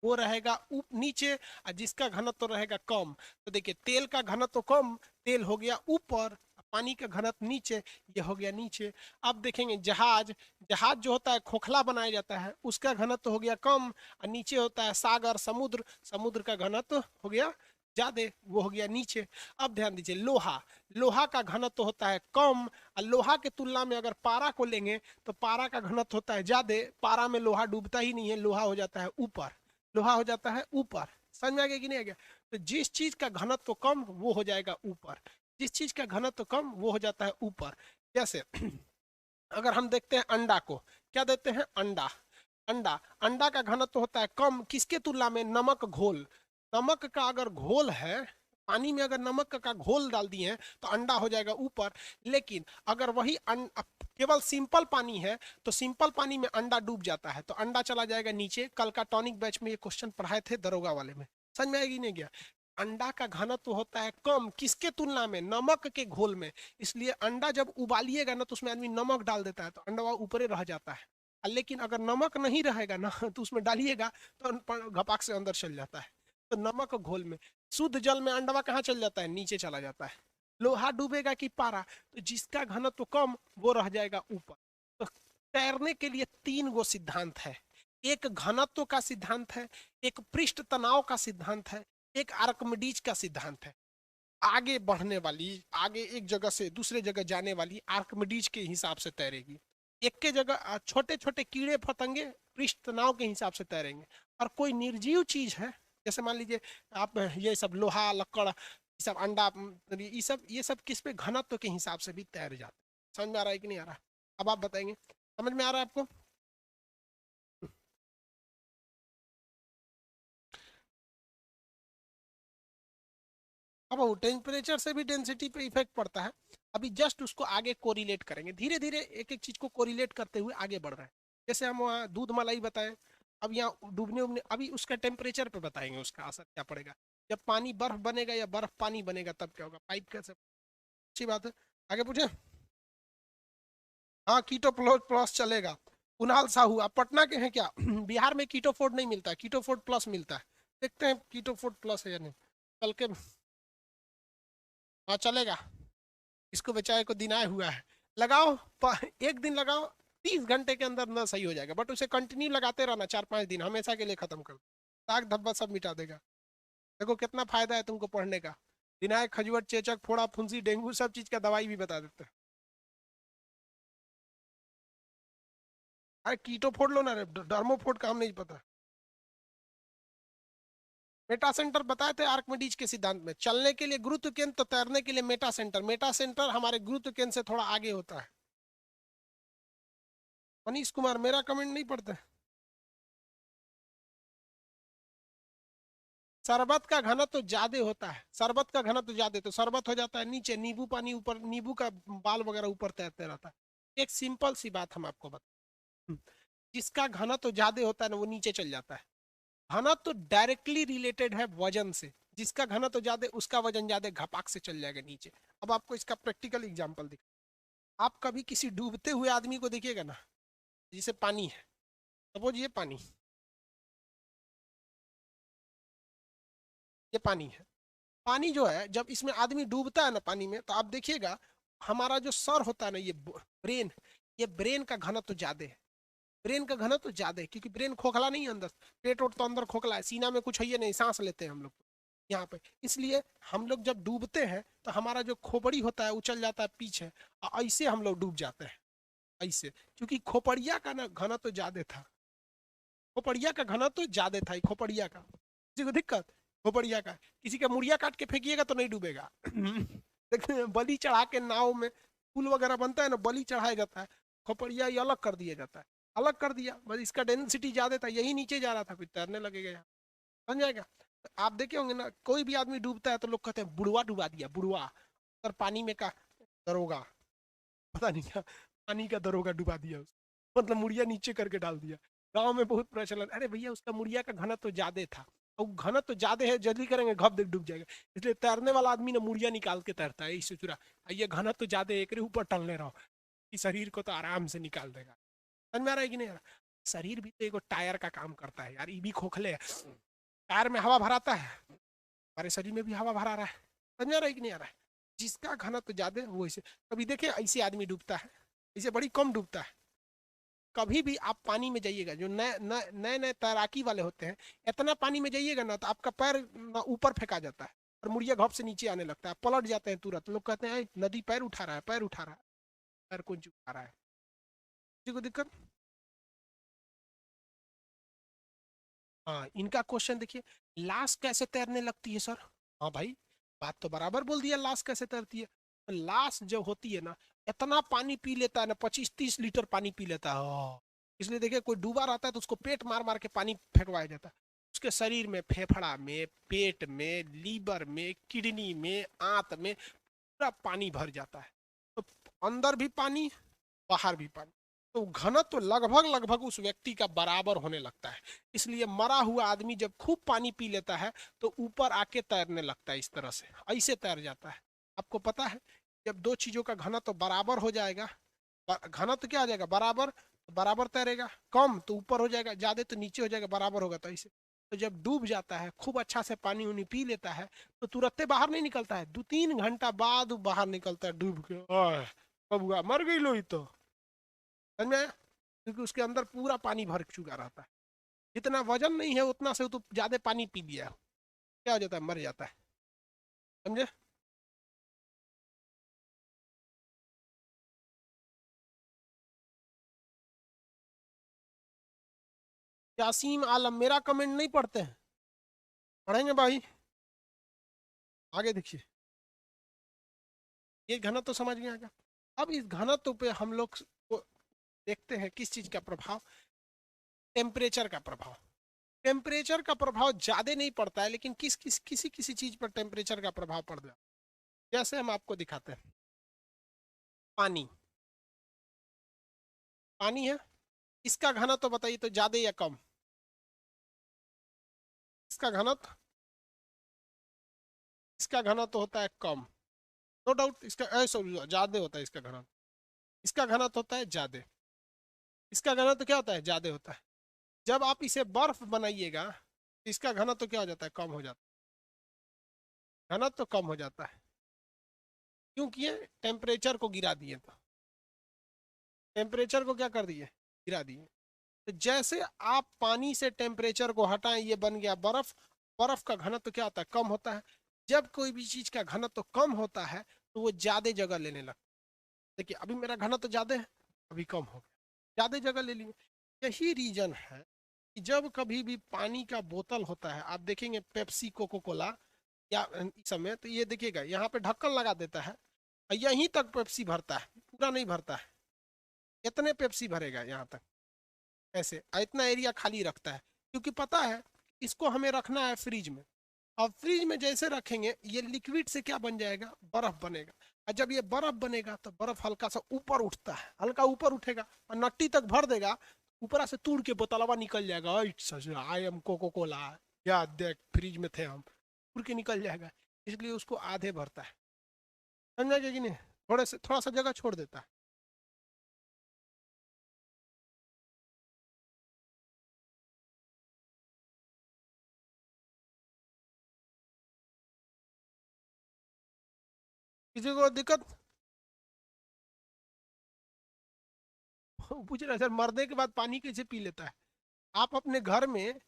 वो रहेगा नीचे, और जिसका घनत्व रहेगा कम। तो देखिए तेल का घनत्व कम, तेल हो गया ऊपर, पानी का घनत्व नीचे, ये हो गया नीचे। अब देखेंगे जहाज, जहाज जो होता है खोखला बनाया जाता है उसका घनत्व हो गया कम, और नीचे होता है सागर समुद्र, समुद्र का घनत्व हो गया ज्यादा, वो हो गया नीचे। अब ध्यान दीजिए लोहा, लोहा का घनत्व होता है कम, और लोहा के तुलना में अगर पारा को लेंगे तो पारा का घनत्व होता है ज्यादा, पारा में लोहा डूबता ही नहीं है, लोहा हो जाता है ऊपर, लोहा हो जाता है ऊपर। समझ में आ गया कि नहीं आ गया। तो जिस चीज का घनत्व कम वो हो जाएगा ऊपर, जिस चीज का घनत्व कम वो हो जाता है ऊपर। जैसे अगर हम देखते हैं अंडा को, क्या देते हैं अंडा, अंडा, अंडा का घनत्व होता है कम किसके तुलना में, नमक घोल, नमक का अगर घोल है, पानी में अगर नमक का घोल डाल दिए हैं तो अंडा हो जाएगा ऊपर। लेकिन अगर वही केवल सिंपल पानी है तो सिंपल पानी में अंडा डूब जाता है तो अंडा चला जाएगा नीचे। कल का टॉनिक बैच में ये क्वेश्चन पढ़ाए थे दरोगा वाले में, समझ में आएगी नहीं गया। अंडा का घनत्व होता है कम किसके तुलना में, नमक के घोल में। इसलिए अंडा जब उबालिएगा ना तो उसमें आदमी नमक डाल देता है तो अंडा ऊपर रह जाता है। लेकिन अगर नमक नहीं रहेगा ना तो उसमें डालिएगा तो घपाक से अंदर चल जाता है। तो नमक घोल में, शुद्ध जल में अंडवा कहाँ चल जाता है, नीचे चला जाता है। लोहा डूबेगा कि पारा, तो जिसका घनत्व कम वो रह जाएगा ऊपर। तो तैरने के लिए तीन गो सिद्धांत है, एक घनत्व का सिद्धांत है, एक पृष्ठ तनाव का सिद्धांत है, एक आर्किमिडीज का सिद्धांत है। आगे बढ़ने वाली, आगे एक जगह से दूसरे जगह जाने वाली आर्किमिडीज के हिसाब से तैरेगी। एक के जगह छोटे छोटे कीड़े पतंगे पृष्ठ तनाव के हिसाब से तैरेंगे। और कोई निर्जीव चीज है, जैसे मान लीजिए आप ये सब लोहा लक्कड़ ये सब अंडा ये सब किस पे, घनत्व के हिसाब से भी तैर जाते हैं। समझ में आ रहा है कि नहीं आ रहा। अब आप बताएंगे समझ में आ रहा है आपको। अब वो टेम्परेचर से भी डेंसिटी पे इफेक्ट पड़ता है। अभी जस्ट उसको आगे कोरिलेट करेंगे, धीरे धीरे एक एक चीज को कोरिलेट करते हुए आगे बढ़ रहे हैं। जैसे हम वहाँ दूध मलाई बताएं, अब यहाँ डूबने उबने, अभी उसका टेम्परेचर पे बताएंगे उसका असर क्या पड़ेगा। जब पानी बर्फ बनेगा या बर्फ पानी बनेगा तब क्या होगा, पाइप कैसे। अच्छी बात है, आगे पूछे। हाँ, कीटो प्लस प्लस चलेगा। कुणाल साहू, आप पटना के हैं क्या? बिहार में कीटो फोर्ड नहीं मिलता, कीटो फोर्ड प्लस मिलता है। देखते हैं कीटो फोर्ड प्लस है या नहीं, कल के। हाँ चलेगा, इसको बेचारे को दिनाए हुआ है। लगाओ, एक दिन लगाओ, 30 घंटे के अंदर ना सही हो जाएगा, बट उसे कंटिन्यू लगाते रहना 4-5 दिन, हमेशा के लिए खत्म कर। दाग धब्बा सब मिटा देगा। देखो कितना फायदा है तुमको पढ़ने का। दिनाए, खजुआट, चेचक, फोड़ा, फुंसी, डेंगू, सब चीज का दवाई भी बता देते हैं। अरे कीटो फोड़ लो ना रे, डर्मोफोड का हम नहीं पता। मेटा सेंटर बताए थे आर्किमिडीज के सिद्धांत में, चलने के लिए गुरुत्व केंद्र, तो तैरने के लिए मेटा सेंटर। मेटा सेंटर हमारे गुरुत्व केंद्र से थोड़ा आगे होता है। मनीष कुमार, मेरा कमेंट नहीं पढ़ते। शरबत का घनत्व तो ज्यादा होता है, शरबत का घनत्व तो ज्यादा, तो शरबत हो जाता है नीचे, नींबू पानी ऊपर, नींबू का बाल वगैरह ऊपर तैरते रहता है। एक सिंपल सी बात हम आपको बता, जिसका घनत्व तो ज्यादा होता है ना वो नीचे चल जाता है। घनत्व तो डायरेक्टली रिलेटेड है वजन से, जिसका घनत्व तो ज्यादा उसका वजन ज्यादा, घपाक से चल जाएगा नीचे। अब आपको इसका प्रैक्टिकल एग्जांपल दिखा। आप कभी किसी डूबते हुए आदमी को देखिएगा ना, जिसे पानी है, सपोज ये पानी, ये पानी है। पानी जो है, जब इसमें आदमी डूबता है ना पानी में, तो आप देखिएगा हमारा जो सर होता है ना, ये ब्रेन, ये ब्रेन का घनत्व तो ज्यादा है। ब्रेन का घनत्व तो ज्यादा है क्योंकि ब्रेन खोखला नहीं है अंदर। पेट वोट तो अंदर खोखला है, सीना में कुछ है ये नहीं, सांस लेते हैं हम लोग यहाँ पे। इसलिए हम लोग जब डूबते हैं तो हमारा जो खोपड़ी होता है उछल जाता है पीछे, और ऐसे हम लोग डूब जाते हैं, ऐसे। क्योंकि खोपड़िया का ना घनत्व तो ज्यादा था, खोपड़िया का घनत्व तो ज्यादा था, खोपड़िया का। किसी को दिक्कत? खोपड़िया का, किसी का मुड़िया काट के फेंकिएगा तो नहीं डूबेगा। देखिए बलि चढ़ा के नाव में पुल वगैरह बनता है ना, बलि चढ़ाया जाता है, खोपड़िया ये अलग कर दिया जाता है। अलग कर दिया, बस इसका डेंसिटी ज्यादा था, यही नीचे जा रहा था, फिर तैरने लगेगा यहाँ। समझ जाएगा। आप देखे होंगे ना, कोई भी आदमी डूबता है तो लोग कहते हैं बुढ़वा डुबा दिया, बुढ़वा। और पानी में का दरोगा, पता नहीं क्या, पानी का दरोगा डुबा दिया उसको, मतलब मुड़िया नीचे करके डाल दिया। गांव में बहुत प्रचलन, अरे भैया उसका मुड़िया का घनत्व तो ज्यादा था, और घनत्व तो ज्यादा है, जल्दी करेंगे घप देख डूब जाएगा। इसलिए तैरने वाला आदमी ना मुड़िया निकाल के तैरता है, इससे चुरा, ये घनत्व तो ज्यादा है, एक ऊपर टलने रहो, इस शरीर को तो आराम से निकाल देगा। समझ में आ रहा है कि नहीं आ रहा? शरीर भी तो एक टायर का काम करता है यार, ये भी खोखले है। टायर में हवा भराता है, हमारे शरीर में भी हवा भरा रहा है। समझ में आ रहा है कि नहीं आ रहा है? जिसका घनत्व ज्यादा है वो ऐसे, कभी देखे ऐसे आदमी डूबता है, इसे बड़ी कम डूबता है। कभी भी आप पानी में जाइएगा, जो नए नए नए तैराकी वाले होते हैं, इतना पानी में जाइएगा ना तो आपका पैर ना ऊपर फेंका जाता है, और मुड़िया घप से नीचे आने लगता है, पलट जाते हैं तुरंत। लोग कहते हैं नदी पैर उठा रहा है, पैर उठा रहा है, पैर कौन उठा रहा है, किसी को दिक्कत? हाँ, इनका क्वेश्चन देखिए, लाश कैसे तैरने लगती है सर? हाँ भाई, बात तो बराबर बोल दिया, लाश कैसे तैरती है। तो लाश जब होती है ना, इतना पानी पी लेता है ना, 25-30 लीटर पानी पी लेता है। इसलिए देखिए कोई डूबा रहता है तो उसको पेट मार मार के पानी फेंकवाया जाता है। उसके शरीर में, फेफड़ा में, पेट में, लीवर में, किडनी में, आंत में पूरा पानी भर जाता है। तो अंदर भी पानी, बाहर भी पानी, तो घनत्व तो लगभग लगभग उस व्यक्ति का बराबर होने लगता है। इसलिए मरा हुआ आदमी जब खूब पानी पी लेता है तो ऊपर आके तैरने लगता है, इस तरह से ऐसे तैर जाता है। आपको पता है, जब दो चीजों का घनत्व तो बराबर हो जाएगा, घनत्व तो क्या आ जाएगा बराबर, तो बराबर तैरेगा, कम तो ऊपर हो जाएगा, ज्यादा तो नीचे हो जाएगा, बराबर होगा तो ऐसे। तो जब डूब जाता है, खूब अच्छा से पानी उनी पी लेता है, तो तुरंत बाहर नहीं निकलता है, 2-3 घंटा बाद बाहर निकलता है डूब के। ओह, बबुआ मर गई लो, तो समझ में आया? क्योंकि उसके अंदर पूरा पानी भर चुका रहता है। जितना वजन नहीं है उतना से तो ज्यादा पानी पी लिया, क्या हो जाता है, मर जाता है। समझे? यासीम आलम, मेरा कमेंट नहीं पढ़ते हैं? पढ़ेंगे भाई, आगे देखिए। ये घनत्व तो समझ में आ गया। अब इस घनत्व पे हम लोग को देखते हैं किस चीज का प्रभाव, टेम्परेचर का प्रभाव। टेम्परेचर का प्रभाव ज्यादा नहीं पड़ता है, लेकिन किसी किसी चीज पर टेम्परेचर का प्रभाव पड़ता है। जैसे हम आपको दिखाते हैं, पानी। पानी है, इसका घनत्व बताइए तो ज्यादा या कम? इसका घनत्व, इसका घनत्व होता है कम, नो डाउट। इसका सॉरी, ज्यादा होता है इसका घनत्व। इसका घनत्व होता है ज्यादा। इसका घनत्व क्या होता है? ज्यादा होता है। जब आप इसे बर्फ बनाइएगा, इसका घनत्व क्या हो जाता है? कम हो जाता है, घनत्व कम हो जाता है। क्योंकि ये टेम्परेचर को गिरा दिए, तो टेम्परेचर को क्या कर दिए? गिरा दिए। तो जैसे आप पानी से टेम्परेचर को हटाएं, ये बन गया बर्फ। बर्फ का घनत्व क्या होता है? कम होता है। जब कोई भी चीज का घनत्व कम होता है तो वो ज्यादा जगह लेने लगता है। देखिए अभी मेरा घनत्व ज्यादा है, अभी कम हो गया, ज्यादा जगह ले लिए। यही रीजन है कि जब कभी भी पानी का बोतल होता है, आप देखेंगे पेप्सी, कोको कोला या इस समय, तो ये देखिएगा यहाँ पे ढक्कन लगा देता है और यहीं तक पेप्सी भरता है, पूरा नहीं भरता है। इतने पेप्सी भरेगा यहाँ तक, ऐसे इतना एरिया खाली रखता है, क्योंकि पता है इसको हमें रखना है फ्रिज में। अब फ्रिज में जैसे रखेंगे, ये लिक्विड से क्या बन जाएगा? बर्फ बनेगा। और जब ये बर्फ बनेगा तो बर्फ हल्का सा ऊपर उठता है, हल्का ऊपर उठेगा और नट्टी तक भर देगा। ऊपर से तोड़ के बोतलवा निकल जाएगा, आई एम कोको कोला, या देख फ्रिज में थे हम, तोड़ के निकल जाएगा। इसलिए उसको आधे भरता है, समझा गया कि नहीं? थोड़ा सा जगह छोड़ देता है। किसी को दिक्कत? पूछ रहे सर, मरने के बाद पानी कैसे पी लेता है? आप अपने घर में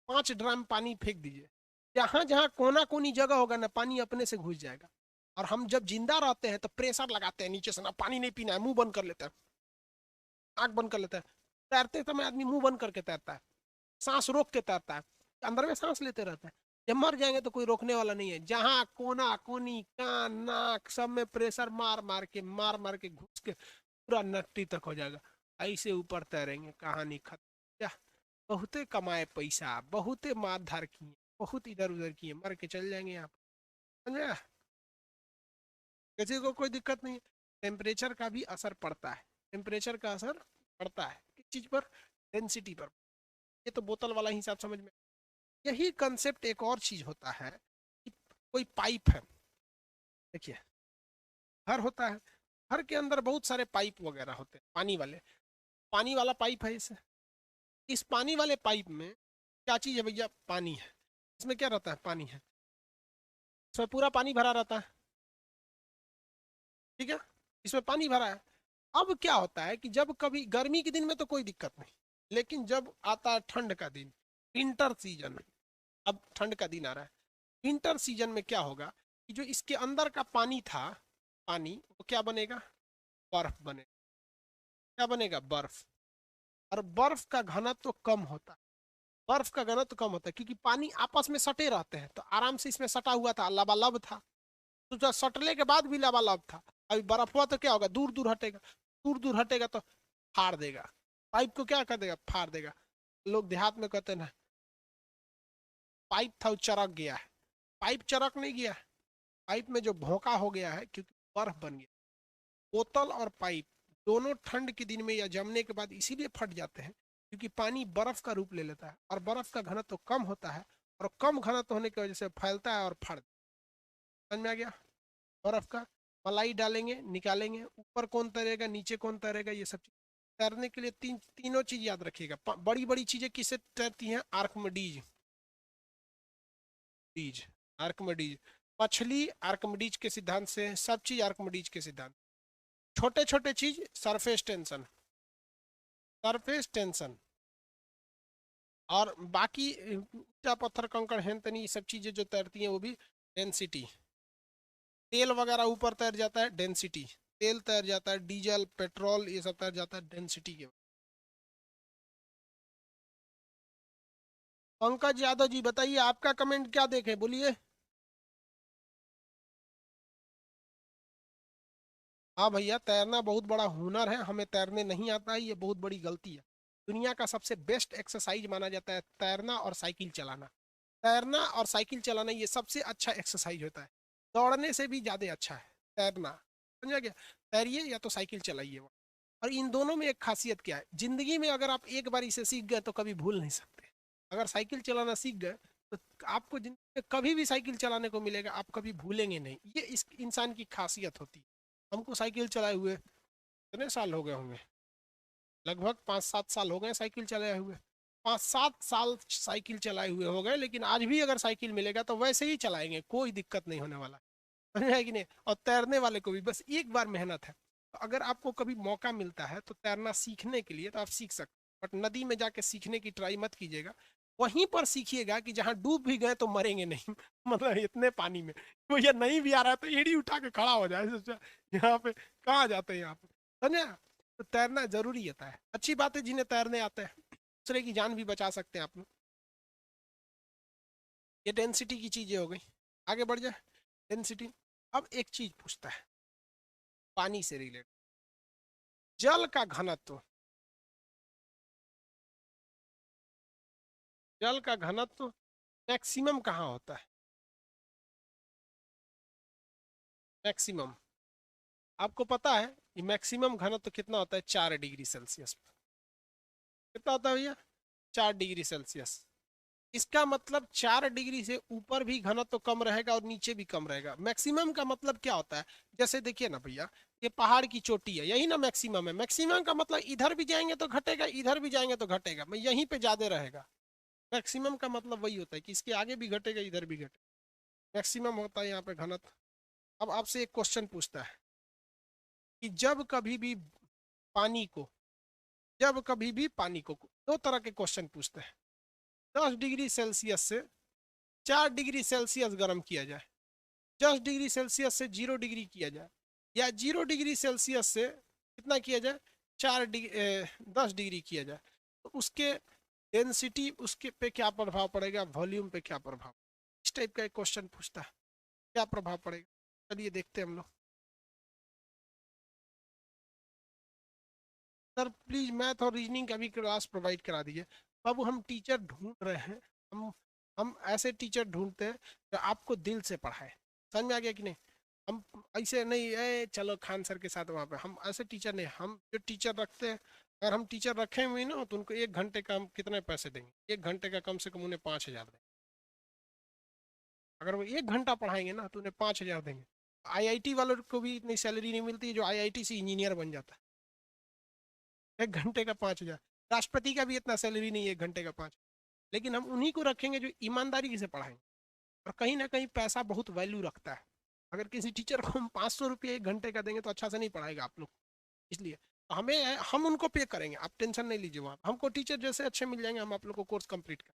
5 ड्राम पानी फेंक दीजिए, जहां जहां कोना कोनी जगह होगा ना, पानी अपने से घुस जाएगा। और हम जब जिंदा रहते हैं तो प्रेशर लगाते हैं नीचे से ना, पानी नहीं पीना है, मुंह बंद कर लेता है, आंख बंद कर लेता है। तैरते समय आदमी मुंह बंद करके तैरता है, सांस रोक के तैरता है, अंदर में सांस लेते रहता है। जब मर जाएंगे तो कोई रोकने वाला नहीं है। जहां कोना कोनी कान नाक सब में प्रेशर मार मार के घुस के पूरा नट्टी तक हो जाएगा। ऐसे ऊपर तैरेंगे, कहानी खत्म। क्या, बहुते कमाए पैसा, बहुते मार धार किए, बहुत इधर उधर किए, मर के चल जाएंगे यहाँ पर, समझा? किसी को कोई दिक्कत नहीं है। टेम्परेचर का भी असर पड़ता है, टेम्परेचर का असर पड़ता है किस चीज पर? डेंसिटी पर। ये तो बोतल वाला हिसाब समझ में। यही कंसेप्ट एक और चीज होता है कि कोई पाइप है, देखिए घर होता है, घर के अंदर बहुत सारे पाइप वगैरह होते हैं, पानी वाले। पानी वाला पाइप है इस पानी वाले पाइप में क्या चीज है भैया? पानी है। इसमें क्या रहता है? पानी है, इसमें पूरा पानी भरा रहता है, ठीक है? इसमें पानी भरा है। अब क्या होता है कि जब कभी गर्मी के दिन में तो कोई दिक्कत नहीं, लेकिन जब आता है ठंड का दिन, विंटर सीजन में, अब ठंड का दिन आ रहा है, विंटर सीजन में क्या होगा कि जो इसके अंदर का पानी था, पानी वो क्या बनेगा? बर्फ बनेगा। क्या बनेगा? बर्फ। और बर्फ का घनत्व तो कम होता है। बर्फ का घनत्व कम होता है क्योंकि पानी आपस में सटे रहते हैं, तो आराम से इसमें सटा हुआ था, लबालब था। तो जब सटने के बाद भी लबालब था। अभी बर्फ हुआ तो क्या होगा? दूर दूर हटेगा, दूर दूर हटेगा तो फाड़ देगा, पाइप को क्या कर देगा? फाड़ देगा। लोग देहात में कहते हैं ना, पाइप था वो चरक गया है। पाइप चरक नहीं गया, पाइप में जो भोंका हो गया है क्योंकि बर्फ बन गया। बोतल और पाइप दोनों ठंड के दिन में या जमने के बाद इसीलिए फट जाते हैं क्योंकि पानी बर्फ का रूप ले लेता है और बर्फ का घनत्व तो कम होता है, और कम घनत्व होने की वजह से फैलता है और फट। समझ में आ गया? बर्फ का मलाई डालेंगे, निकालेंगे, ऊपर कौन तैरेगा, नीचे कौन तैरेगा, ये सब चीज। तैरने के लिए तीनों चीज याद रखिएगा। बड़ी बड़ी चीजें किससे तैरती हैं? आर्कमिडीज, डीज, आर्कमिडीज। मछली आर्कमिडीज के सिद्धांत से, सब चीज आर्कमिडीज के सिद्धांत। छोटे छोटे चीज सरफेस टेंशन, सरफेस टेंशन। और बाकी ईटा पत्थर कंकड़ हेन ये सब चीजें जो तैरती हैं वो भी डेंसिटी। तेल वगैरह ऊपर तैर जाता है, डेंसिटी। तेल तैर जाता है, डीजल पेट्रोल ये सब तैर जाता है डेंसिटी के। पंकज यादव जी बताइए, आपका कमेंट क्या देखे, बोलिए। हाँ भैया, तैरना बहुत बड़ा हुनर है, हमें तैरने नहीं आता है, ये बहुत बड़ी गलती है। दुनिया का सबसे बेस्ट एक्सरसाइज माना जाता है तैरना और साइकिल चलाना। तैरना और साइकिल चलाना ये सबसे अच्छा एक्सरसाइज होता है, दौड़ने से भी ज़्यादा अच्छा है तैरना। समझा गया? तैरिए या तो साइकिल चलाइए। और इन दोनों में एक खासियत क्या है, जिंदगी में अगर आप एक बार इसे सीख गए तो कभी भूल नहीं सकते। अगर साइकिल चलाना सीख गए तो आपको जिंदगी में कभी भी साइकिल चलाने को मिलेगा, आप कभी भूलेंगे नहीं। ये इस इंसान की खासियत होती है। हमको साइकिल चलाए हुए कितने साल हो गए होंगे, लगभग 5-7 साल हो गए साइकिल चलाए हुए। 5-7 साल साइकिल चलाए हुए हो गए, लेकिन आज भी अगर साइकिल मिलेगा तो वैसे ही चलाएंगे, कोई दिक्कत नहीं होने वाला। समझ है कि नहीं? और तैरने वाले को भी बस एक बार मेहनत है। तो अगर आपको कभी मौका मिलता है तो तैरना सीखने के लिए तो आप सीख सकते, बट नदी में जाके सीखने की ट्राई मत कीजिएगा। वहीं पर सीखिएगा कि जहाँ डूब भी गए तो मरेंगे नहीं मतलब इतने पानी में कोई या नहीं भी आ रहा है तो एड़ी उठा के खड़ा हो जाए, सोचा यहाँ पे कहाँ जाते हैं यहाँ पे। समझे? तो तैरना जरूरी होता है। अच्छी बात है जिन्हें तैरने आते हैं, दूसरे की जान भी बचा सकते हैं आप लोग। ये डेंसिटी की चीजें हो गई। आगे बढ़ जाए। डेंसिटी। अब एक चीज पूछता है पानी से रिलेटेड, जल का घनत्व। जल का घनत्व मैक्सिमम कहाँ होता है? मैक्सिमम आपको पता है कि मैक्सिमम घनत्व कितना होता है? 4 डिग्री सेल्सियस। कितना होता है भैया? 4 डिग्री सेल्सियस। इसका मतलब 4 डिग्री से ऊपर भी घनत्व कम रहेगा और नीचे भी कम रहेगा। मैक्सिमम का मतलब क्या होता है? जैसे देखिए ना भैया, ये पहाड़ की चोटी है, यही ना मैक्सिमम है। मैक्सिमम का मतलब इधर भी जाएंगे तो घटेगा, इधर भी जाएंगे तो घटेगा, मैं यहीं पे ज्यादा रहेगा। मैक्सिमम का मतलब वही होता है कि इसके आगे भी घटेगा, इधर भी घटेगा। मैक्सिमम होता है यहाँ पे घनत्व। अब आपसे एक क्वेश्चन पूछता है कि जब कभी भी पानी को दो तरह के क्वेश्चन पूछते हैं। 10 डिग्री सेल्सियस से 4 डिग्री सेल्सियस गर्म किया जाए, 10 डिग्री सेल्सियस से 0 डिग्री किया जाए, या 0 डिग्री सेल्सियस से कितना किया जाए? 10 डिग्री किया जाए, तो उसके डेंसिटी उसके पे क्या प्रभाव पड़ेगा, वॉल्यूम पे क्या प्रभाव? इस टाइप का एक क्वेश्चन पूछता है, क्या प्रभाव पड़ेगा? चलिए देखते हैं हम लोग। सर प्लीज मैथ और रीजनिंग का भी क्लास प्रोवाइड करा दीजिए। बाबू हम टीचर ढूंढ रहे हैं। हम हम ऐसे टीचर ढूंढते हैं जो आपको दिल से पढ़ाए। समझ में आ गया कि नहीं? हम ऐसे नहीं है चलो खान सर के साथ वहाँ पे, हम ऐसे टीचर नहीं। हम जो टीचर रखते हैं, अगर हम टीचर रखे हुए ना तो उनको 1 घंटे का हम कितने पैसे देंगे? 1 घंटे का कम से कम उन्हें 5,000 देंगे। अगर वो 1 घंटा पढ़ाएंगे ना तो उन्हें 5,000 देंगे। आईआईटी वालों को भी इतनी सैलरी नहीं मिलती जो आईआईटी से इंजीनियर बन जाता है। 1 घंटे का 5,000। राष्ट्रपति का भी इतना सैलरी नहीं है 1 घंटे का 5। लेकिन हम उन्हीं को रखेंगे जो ईमानदारी से पढ़ाएंगे। और कहीं ना कहीं पैसा बहुत वैल्यू रखता है। अगर किसी टीचर को हम 500 रुपये 1 घंटे का देंगे तो अच्छा से नहीं पढ़ाएगा आप लोग। इसलिए हमें हम उनको पे करेंगे, आप टेंशन नहीं लीजिए। वहाँ हमको टीचर जैसे अच्छे मिल जाएंगे, हम आप लोग को कोर्स कंप्लीट कर।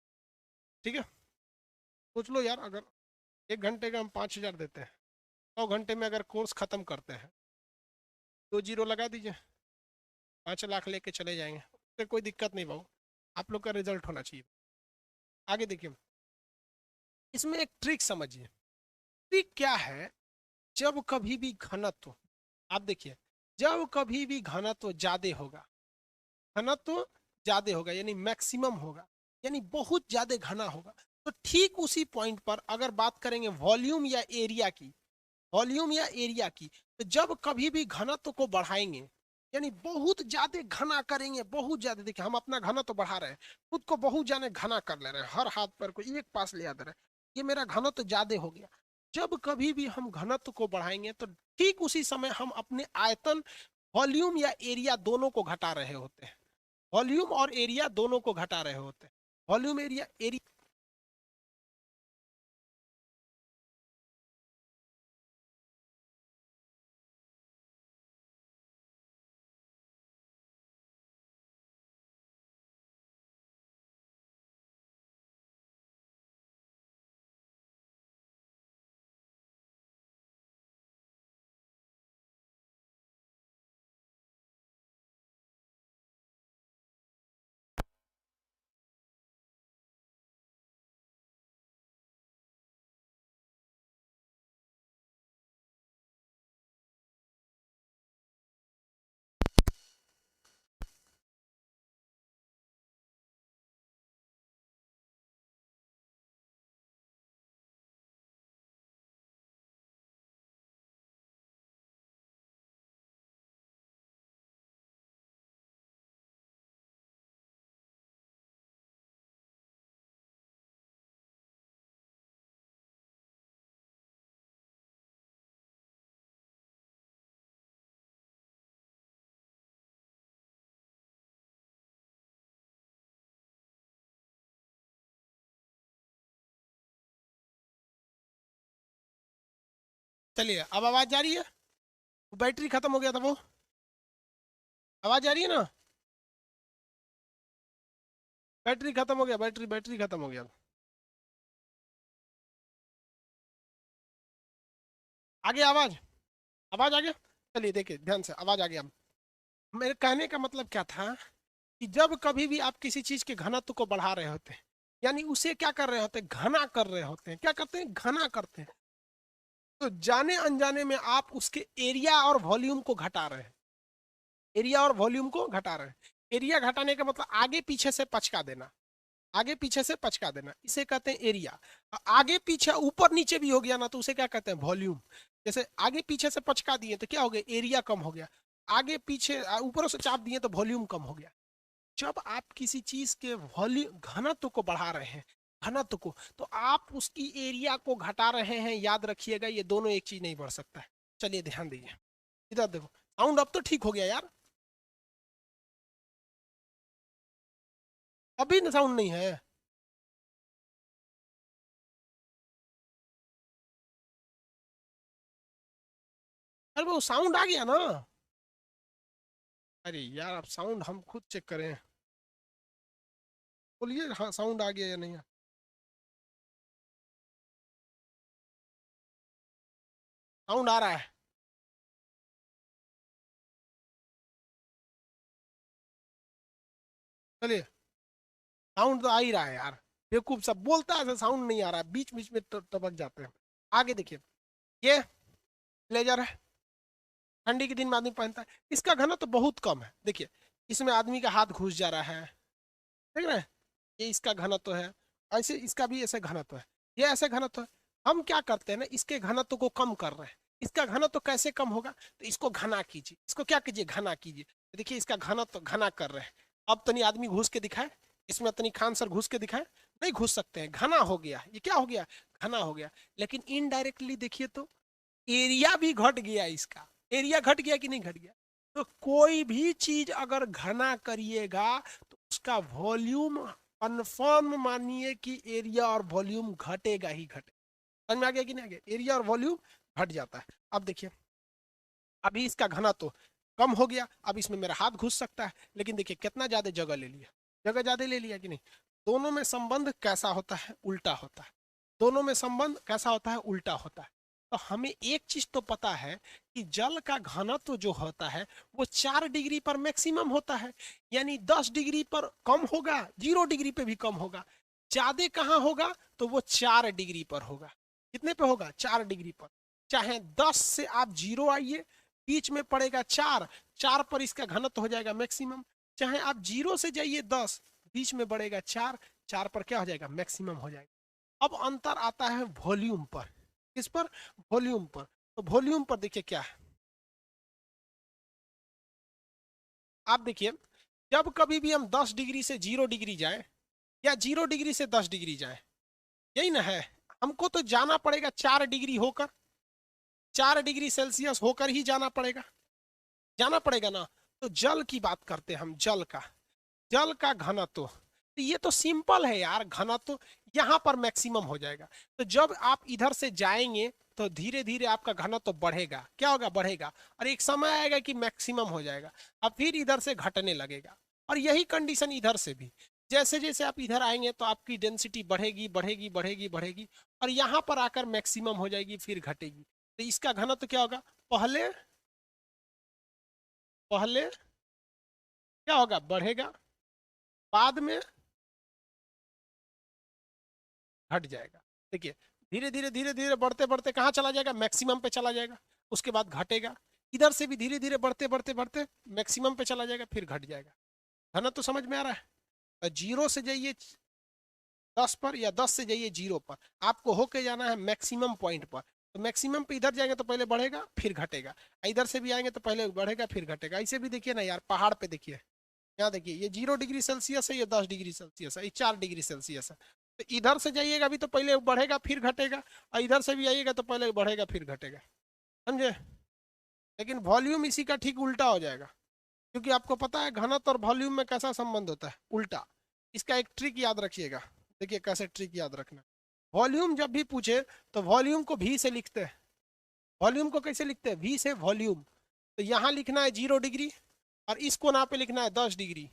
ठीक है? सोच लो यार, अगर 1 घंटे का हम 5,000 देते हैं, 100 घंटे में अगर कोर्स खत्म करते हैं, 2 जीरो लगा दीजिए, 5 लाख लेके चले जाएंगे। उससे कोई दिक्कत नहीं भाऊ, आप लोग का रिजल्ट होना चाहिए। आगे देखिए, इसमें एक ट्रिक समझिए। ट्रिक क्या है? जब कभी भी घनत्व, आप देखिए, जब कभी भी घनत्व ज्यादा होगा, घनत्व ज्यादा होगा यानी मैक्सिमम होगा, यानी बहुत ज्यादा घना होगा, तो ठीक उसी पॉइंट पर अगर बात करेंगे वॉल्यूम या एरिया की, वॉल्यूम या एरिया की, तो जब कभी भी घनत्व को बढ़ाएंगे यानी बहुत ज्यादा घना करेंगे, बहुत ज्यादा, देखिए हम अपना घनत्व बढ़ा रहे हैं, खुद को बहुत ज्यादा घना कर ले रहे हैं, हर हाथ पर को एक पास ले आ रहे हैं, ये मेरा घनत्व ज्यादा हो गया। जब कभी भी हम घनत्व को बढ़ाएंगे तो ठीक उसी समय हम अपने आयतन, वॉल्यूम या एरिया दोनों को घटा रहे होते हैं। वॉल्यूम और एरिया दोनों को घटा रहे होते हैं। वॉल्यूम एरिया एरिया चलिए अब आवाज जा रही है? बैटरी खत्म हो गया था वो। आवाज आ रही है ना? बैटरी खत्म हो गया, बैटरी खत्म हो गया। आ गया आवाज? आवाज आ गया? चलिए देखिए ध्यान से, आवाज आ गया। मेरे कहने का मतलब क्या था कि जब कभी भी आप किसी चीज के घनत्व को बढ़ा रहे होते हैं, यानी उसे क्या कर रहे होते हैं, घना कर रहे होते हैं। क्या करते हैं? घना करते हैं। तो जाने अनजाने में आप उसके एरिया और वॉल्यूम को घटा रहे हैं। एरिया और वॉल्यूम को घटा रहे हैं। एरिया घटाने का मतलब आगे पीछे से पचका देना। आगे पीछे से पचका देना, इसे कहते हैं एरिया। आगे पीछे ऊपर नीचे भी हो गया ना, तो उसे क्या कहते हैं? वॉल्यूम। जैसे आगे पीछे से पचका दिए तो क्या हो गया? एरिया कम हो गया। आगे पीछे ऊपर से चाप दिए तो वॉल्यूम कम हो गया। जब आप किसी चीज के वॉल्यूम घनत्व को बढ़ा रहे हैं, घनत्व को, तो आप उसकी एरिया को घटा रहे हैं। याद रखिएगा, ये दोनों एक चीज नहीं बढ़ सकता है। चलिए ध्यान दीजिए, इधर देखो। साउंड अब तो ठीक हो गया यार। अभी साउंड नहीं है? अरे वो साउंड आ गया ना। अरे यार, अब साउंड हम खुद चेक करें। बोलिए, हाँ साउंड आ गया या नहीं? साउंड आ रहा है? चलिए, साउंड तो आ ही रहा है यार। बेवकूफ सब बोलता है साउंड नहीं आ रहा है, बीच बीच में टपक जाते हैं। आगे देखिए, ये ब्लेजर है, ठंडी के दिन में आदमी पहनता है। इसका घनत्व तो बहुत कम है। देखिए, इसमें आदमी का हाथ घुस जा रहा है, देख रहे हैं? ये इसका घनत्व है। ऐसे इसका भी ऐसे घनत्व है, ये ऐसे घनत्व है। हम क्या करते हैं ना, इसके घनत्व को कम कर रहे हैं। इसका घनत्व कैसे कम होगा? तो इसको घना कीजिए। इसको क्या कीजिए? घना कीजिए। तो देखिए, इसका घनत्व घना कर रहे हैं। अब तनी आदमी घुस के दिखाए, इसमें तनी खान सर घुस के दिखाए। नहीं घुस सकते हैं, घना हो गया। ये क्या हो गया? घना हो गया। लेकिन इनडायरेक्टली देखिए तो एरिया भी घट गया इसका। एरिया घट गया कि नहीं घट गया? तो कोई भी चीज अगर घना करिएगा तो उसका वॉल्यूम कन्फर्म मानिए कि एरिया और वॉल्यूम घटेगा ही घटेगा। समझ में आ गया कि नहीं आ गया? एरिया और वॉल्यूम घट जाता है। अब देखिए, अभी इसका घना तो कम हो गया। अब इसमें मेरा हाथ घुस सकता है, लेकिन देखिए कितना ज्यादा जगह ले लिया। जगह ज्यादा ले लिया कि नहीं? दोनों में संबंध कैसा होता है? उल्टा होता है। दोनों में संबंध कैसा होता है? उल्टा होता है। तो हमें एक चीज तो पता है कि जल का घनत्व जो होता है वो 4 डिग्री पर मैक्सिमम होता है। यानी 10 डिग्री पर कम होगा, 0 डिग्री पे भी कम होगा। ज्यादा कहाँ होगा? तो वो 4 डिग्री पर होगा। कितने पे होगा? 4 डिग्री पर। चाहे 10 से आप जीरो आइए, बीच में पड़ेगा 4। 4 पर इसका घनत्व हो जाएगा मैक्सिमम। चाहे आप जीरो से जाइए 10, बीच में बढ़ेगा 4। 4 पर क्या हो जाएगा? मैक्सिमम हो जाएगा। अब अंतर आता है वॉल्यूम पर। किस पर? वॉल्यूम पर। तो वॉल्यूम पर देखिए क्या है। आप देखिए, जब कभी भी हम 10 डिग्री से 0 डिग्री जाए, या 0 डिग्री से 10 डिग्री जाए, यही ना है। हमको तो जाना पड़ेगा 4 डिग्री होकर, 4 डिग्री सेल्सियस होकर ही जाना पड़ेगा। जाना पड़ेगा ना। तो जल की बात करते हैं हम, जल का। जल का घनत्व तो ये तो सिंपल है यार। घनत्व यहाँ पर मैक्सिमम हो जाएगा। तो जब आप इधर से जाएंगे तो धीरे धीरे आपका घनत्व बढ़ेगा। क्या होगा? बढ़ेगा। और एक समय आएगा कि मैक्सिमम हो जाएगा। अब फिर इधर से घटने लगेगा। और यही कंडीशन इधर से भी। जैसे जैसे आप इधर आएंगे तो आपकी डेंसिटी बढ़ेगी बढ़ेगी बढ़ेगी बढ़ेगी, और यहाँ पर आकर मैक्सिमम हो जाएगी, फिर घटेगी। तो इसका घनत्व क्या होगा? पहले पहले क्या होगा? बढ़ेगा, बाद में घट जाएगा। देखिए, धीरे धीरे धीरे धीरे बढ़ते बढ़ते कहाँ चला जाएगा? मैक्सिमम पे चला जाएगा। उसके बाद घटेगा। इधर से भी धीरे धीरे बढ़ते बढ़ते बढ़ते मैक्सिमम पे चला जाएगा, फिर घट जाएगा। है ना? तो समझ में आ रहा है? तो जीरो से जाइए 10 पर, या 10 से जाइए जीरो पर, आपको होके जाना है मैक्सिमम पॉइंट पर। तो मैक्सिमम पे इधर जाएंगे तो पहले बढ़ेगा फिर घटेगा। इधर से भी आएंगे तो पहले बढ़ेगा फिर घटेगा। ऐसे भी देखिए ना यार, पहाड़ पे देखिए। यहाँ देखिए, ये 0 डिग्री सेल्सियस है, ये 10 डिग्री सेल्सियस है, ये 4 डिग्री सेल्सियस है। तो इधर से जाइएगा अभी तो पहले बढ़ेगा फिर घटेगा, और इधर से भी आइएगा तो पहले बढ़ेगा फिर घटेगा। समझे? लेकिन वॉल्यूम इसी का ठीक उल्टा हो जाएगा। क्योंकि आपको पता है घनत्व और वॉल्यूम में कैसा संबंध होता है? उल्टा। इसका एक ट्रिक याद रखिएगा। देखिए कैसे ट्रिक याद रखना। वॉल्यूम जब भी पूछे तो वॉल्यूम को भी से लिखते हैं। वॉल्यूम को कैसे लिखते हैं? वी से वॉल्यूम। तो यहाँ लिखना है 0 डिग्री और इस कोना पे लिखना है 10 डिग्री।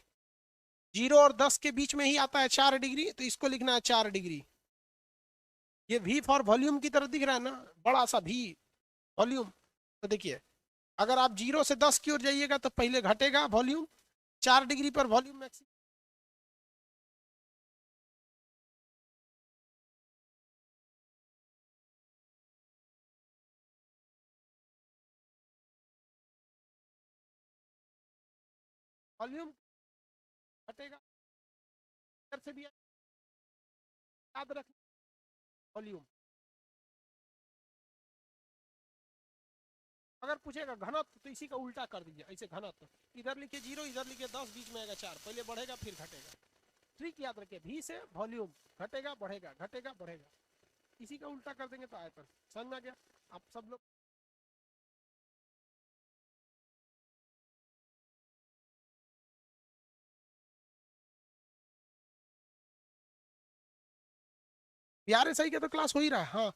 0 और 10 के बीच में ही आता है 4 डिग्री, तो इसको लिखना है 4 डिग्री। ये वी फॉर वॉल्यूम की तरह दिख रहा है ना, बड़ा सा वी, वॉल्यूम। तो देखिए, अगर आप 0 से 10 की ओर जाइएगा तो पहले घटेगा वॉल्यूम, 4 डिग्री पर वॉल्यूम मैक्सिमम। वॉल्यूम घटेगा, इधर से भी याद रखना, वॉल्यूम। अगर पूछेगा घनत्व तो इसी का उल्टा कर दीजिए, ऐसे घनत्व, इधर लिखिए 0, इधर लिखिए 10, बीच में आएगा 4, पहले बढ़ेगा फिर घटेगा। ट्रिक याद रखिए, भी से वॉल्यूम, घटेगा बढ़ेगा, घटेगा बढ़ेगा, इसी का उल्टा कर देंगे तो आयतन। समझ में आ गया आप सब लोग? यार सही का तो क्लास हो ही रहा है। हाँ,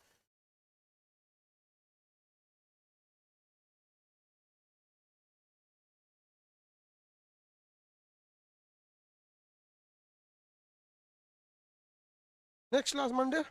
नेक्स्ट क्लास मंडे।